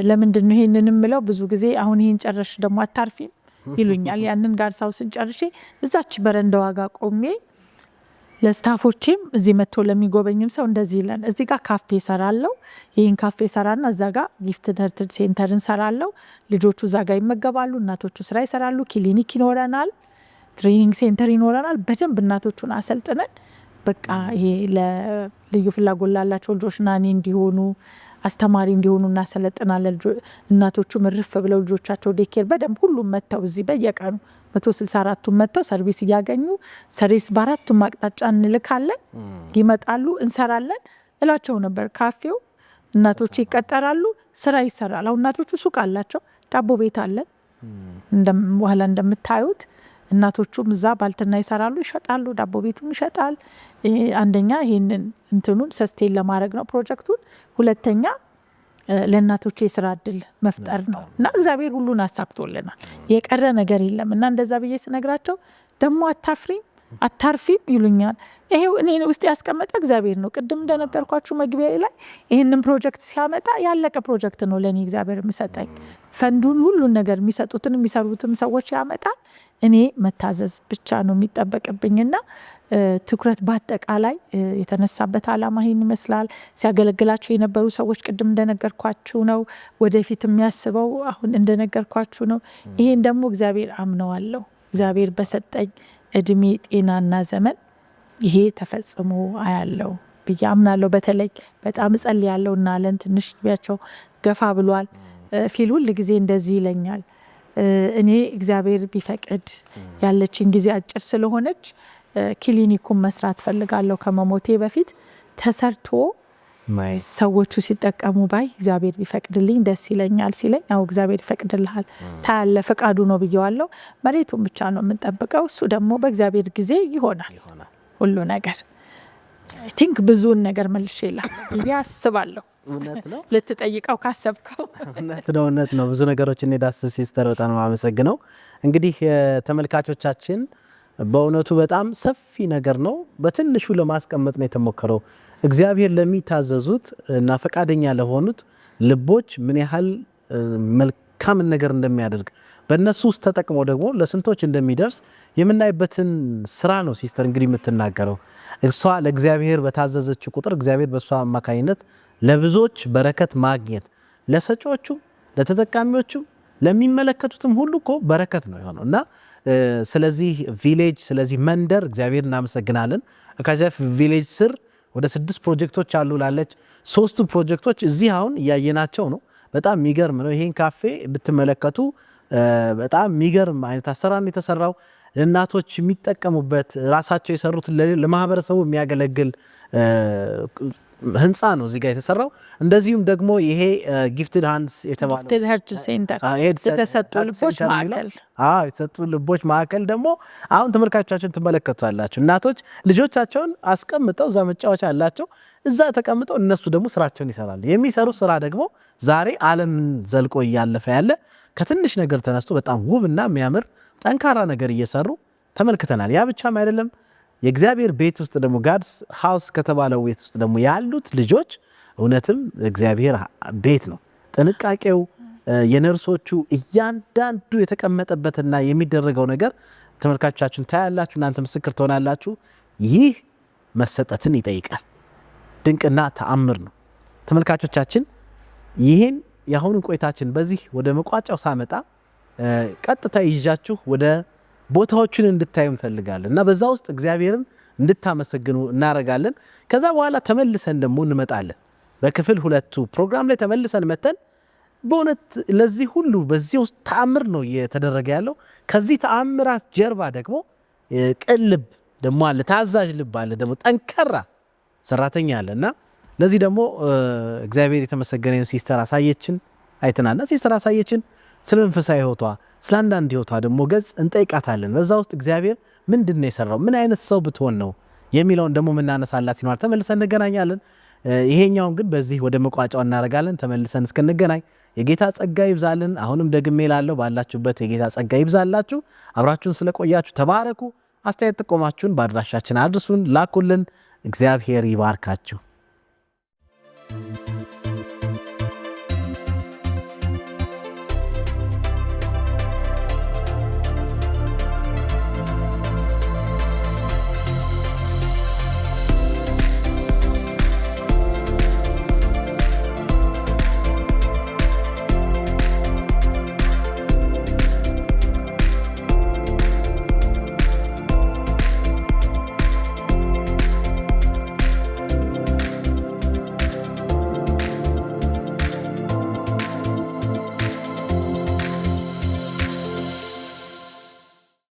ለምንድነው ይሄንን ምለው? ብዙ ጊዜ አሁን ይሄን ጨርሽ ደግሞ አታርፊም ይሉኛል። ያንን ጋር ሳው ስንጨርሽ እዛች በረንዳዋ ጋር ቆሜ ለስታፎቼም እዚህ መጥቶ ለሚጎበኝም ሰው እንደዚህ ይላል፣ እዚህ ጋር ካፌ ሰራለው፣ ይሄን ካፌ ሰራና እዛ ጋር ጊፍትድ ሄርት ሴንተርን ሰራለው፣ ልጆቹ እዛ ጋር ይመገባሉ፣ እናቶቹ ስራ ይሰራሉ፣ ክሊኒክ ይኖረናል፣ ትሬኒንግ ሴንተር ይኖረናል። በደንብ እናቶቹን አሰልጥነን በቃ ይሄ ለልዩ ፍላጎት ላላቸው ልጆች ናኒ እንዲሆኑ አስተማሪ እንዲሆኑ እናሰለጥናለን። እናቶቹ ምርፍ ብለው ልጆቻቸው ዴኬር በደንብ ሁሉም መጥተው እዚህ በየቀኑ 164ቱም መጥተው ሰርቪስ እያገኙ ሰርቪስ በአራቱም አቅጣጫ እንልካለን፣ ይመጣሉ፣ እንሰራለን እላቸው ነበር። ካፌው እናቶቹ ይቀጠራሉ፣ ስራ ይሰራል። አሁን እናቶቹ ሱቅ አላቸው፣ ዳቦ ቤት አለን። በኋላ እንደምታዩት እናቶቹም እዛ ባልትና ይሰራሉ፣ ይሸጣሉ፣ ዳቦ ቤቱም ይሸጣል። አንደኛ ይሄንን እንትኑን ሰስቴን ለማድረግ ነው ፕሮጀክቱን፣ ሁለተኛ ለእናቶቹ የስራ እድል መፍጠር ነው እና እግዚአብሔር ሁሉን አሳክቶልናል። የቀረ ነገር የለም እና እንደዛ ብዬ ስነግራቸው ደግሞ አታርፊም ይሉኛል። ይሄው እኔ ውስጥ ያስቀመጠ እግዚአብሔር ነው። ቅድም እንደነገርኳችሁ መግቢያ ላይ ይህንን ፕሮጀክት ሲያመጣ ያለቀ ፕሮጀክት ነው ለእኔ እግዚአብሔር የሚሰጠኝ። ፈንዱን ሁሉን ነገር የሚሰጡትን የሚሰሩትም ሰዎች ያመጣል። እኔ መታዘዝ ብቻ ነው የሚጠበቅብኝና ትኩረት በአጠቃላይ የተነሳበት ዓላማ ይህን ይመስላል። ሲያገለግላቸው የነበሩ ሰዎች ቅድም እንደነገርኳችሁ ነው። ወደፊት የሚያስበው አሁን እንደነገርኳችሁ ነው። ይሄን ደግሞ እግዚአብሔር አምነዋለሁ። እግዚአብሔር በሰጠኝ እድሜ ጤናና ዘመን ይሄ ተፈጽሞ አያለው ብዬ አምናለሁ። በተለይ በጣም እጸልያለሁ እና አለን ትንሽ ቢያቸው ገፋ ብሏል። ፊል ሁል ጊዜ እንደዚህ ይለኛል፣ እኔ እግዚአብሔር ቢፈቅድ ያለችን ጊዜ አጭር ስለሆነች ክሊኒኩን መስራት ፈልጋለሁ ከመሞቴ በፊት ተሰርቶ ሰዎቹ ሲጠቀሙ ባይ እግዚአብሔር ቢፈቅድልኝ ደስ ይለኛል ሲለኝ፣ አዎ እግዚአብሔር ይፈቅድልሃል ታያለ ፈቃዱ ነው ብየዋለሁ። መሬቱን ብቻ ነው የምንጠብቀው፣ እሱ ደግሞ በእግዚአብሔር ጊዜ ይሆናል ሁሉ ነገር። አይ ቲንክ ብዙውን ነገር መልሼላል ያስባለሁ። እውነት ነው ልትጠይቀው ካሰብከው እውነት ነው። ብዙ ነገሮችን ዳስስ ሲስተር በጣም አመሰግነው። እንግዲህ ተመልካቾቻችን በእውነቱ በጣም ሰፊ ነገር ነው፣ በትንሹ ለማስቀመጥ ነው የተሞከረው። እግዚአብሔር ለሚታዘዙት እና ፈቃደኛ ለሆኑት ልቦች ምን ያህል መልካም ነገር እንደሚያደርግ በእነሱ ውስጥ ተጠቅሞ ደግሞ ለስንቶች እንደሚደርስ የምናይበትን ስራ ነው ሲስተር እንግዲህ የምትናገረው። እሷ ለእግዚአብሔር በታዘዘችው ቁጥር እግዚአብሔር በእሷ አማካኝነት ለብዙዎች በረከት ማግኘት፣ ለሰጪዎቹ፣ ለተጠቃሚዎቹ፣ ለሚመለከቱትም ሁሉ እኮ በረከት ነው የሆነው እና ስለዚህ ቪሌጅ ስለዚህ መንደር እግዚአብሔር እናመሰግናለን። ከዚያ ቪሌጅ ስር ወደ 6 ፕሮጀክቶች አሉ ላለች 3ቱ ፕሮጀክቶች እዚህ አሁን እያየናቸው ነው። በጣም የሚገርም ነው። ይሄን ካፌ ብትመለከቱ በጣም የሚገርም አይነት አሰራር ነው የተሰራው። እናቶች የሚጠቀሙበት ራሳቸው የሰሩት ለማህበረሰቡ የሚያገለግል ህንፃ ነው እዚህ ጋር የተሰራው። እንደዚሁም ደግሞ ይሄ ጊፍትድ ሃንድስ የተባለው የተሰጡ ልቦች ማዕከል የተሰጡ ልቦች ማዕከል ደግሞ አሁን ተመልካቾቻችን ትመለከቷላችሁ። እናቶች ልጆቻቸውን አስቀምጠው እዛ መጫወቻ አላቸው፣ እዛ ተቀምጠው እነሱ ደግሞ ስራቸውን ይሰራሉ። የሚሰሩት ስራ ደግሞ ዛሬ ዓለምን ዘልቆ እያለፈ ያለ ከትንሽ ነገር ተነስቶ በጣም ውብና የሚያምር ጠንካራ ነገር እየሰሩ ተመልክተናል። ያ ብቻም አይደለም። የእግዚአብሔር ቤት ውስጥ ደግሞ ጋድስ ሃውስ ከተባለው ቤት ውስጥ ደግሞ ያሉት ልጆች እውነትም እግዚአብሔር ቤት ነው። ጥንቃቄው፣ የነርሶቹ እያንዳንዱ የተቀመጠበትና የሚደረገው ነገር ተመልካቾቻችን ታያላችሁ፣ እናንተ ምስክር ትሆናላችሁ። ይህ መሰጠትን ይጠይቃል። ድንቅና ተአምር ነው። ተመልካቾቻችን ይህን የአሁኑን ቆይታችን በዚህ ወደ መቋጫው ሳመጣ ቀጥታ ይዣችሁ ወደ ቦታዎችን እንድታዩ እንፈልጋለን እና በዛ ውስጥ እግዚአብሔርን እንድታመሰግኑ እናረጋለን። ከዛ በኋላ ተመልሰን ደግሞ እንመጣለን። በክፍል 2 ፕሮግራም ላይ ተመልሰን መተን በእውነት ለዚህ ሁሉ በዚህ ውስጥ ተአምር ነው እየተደረገ ያለው። ከዚህ ተአምራት ጀርባ ደግሞ ቅን ልብ ደግሞ አለ፣ ታዛዥ ልብ አለ፣ ደግሞ ጠንካራ ሰራተኛ አለ እና ለዚህ ደግሞ እግዚአብሔር የተመሰገነ ሲስተር አሳየችን አይተናልና ሲስተር አሳየችን ስለ መንፈሳዊ ህይወቷ ስለ አንዳንድ ህይወቷ ደግሞ ገጽ እንጠይቃታለን። በዛ ውስጥ እግዚአብሔር ምንድን ነው የሰራው፣ ምን አይነት ሰው ብትሆን ነው የሚለውን ደግሞ የምናነሳላት ይኖራል። ተመልሰን እንገናኛለን። ይሄኛውን ግን በዚህ ወደ መቋጫው እናደርጋለን። ተመልሰን እስክንገናኝ የጌታ ጸጋ ይብዛልን። አሁንም ደግሜ ላለው ባላችሁበት የጌታ ጸጋ ይብዛላችሁ። አብራችሁን ስለቆያችሁ ተባረኩ። አስተያየት ጥቆማችሁን በአድራሻችን አድርሱን፣ ላኩልን። እግዚአብሔር ይባርካችሁ።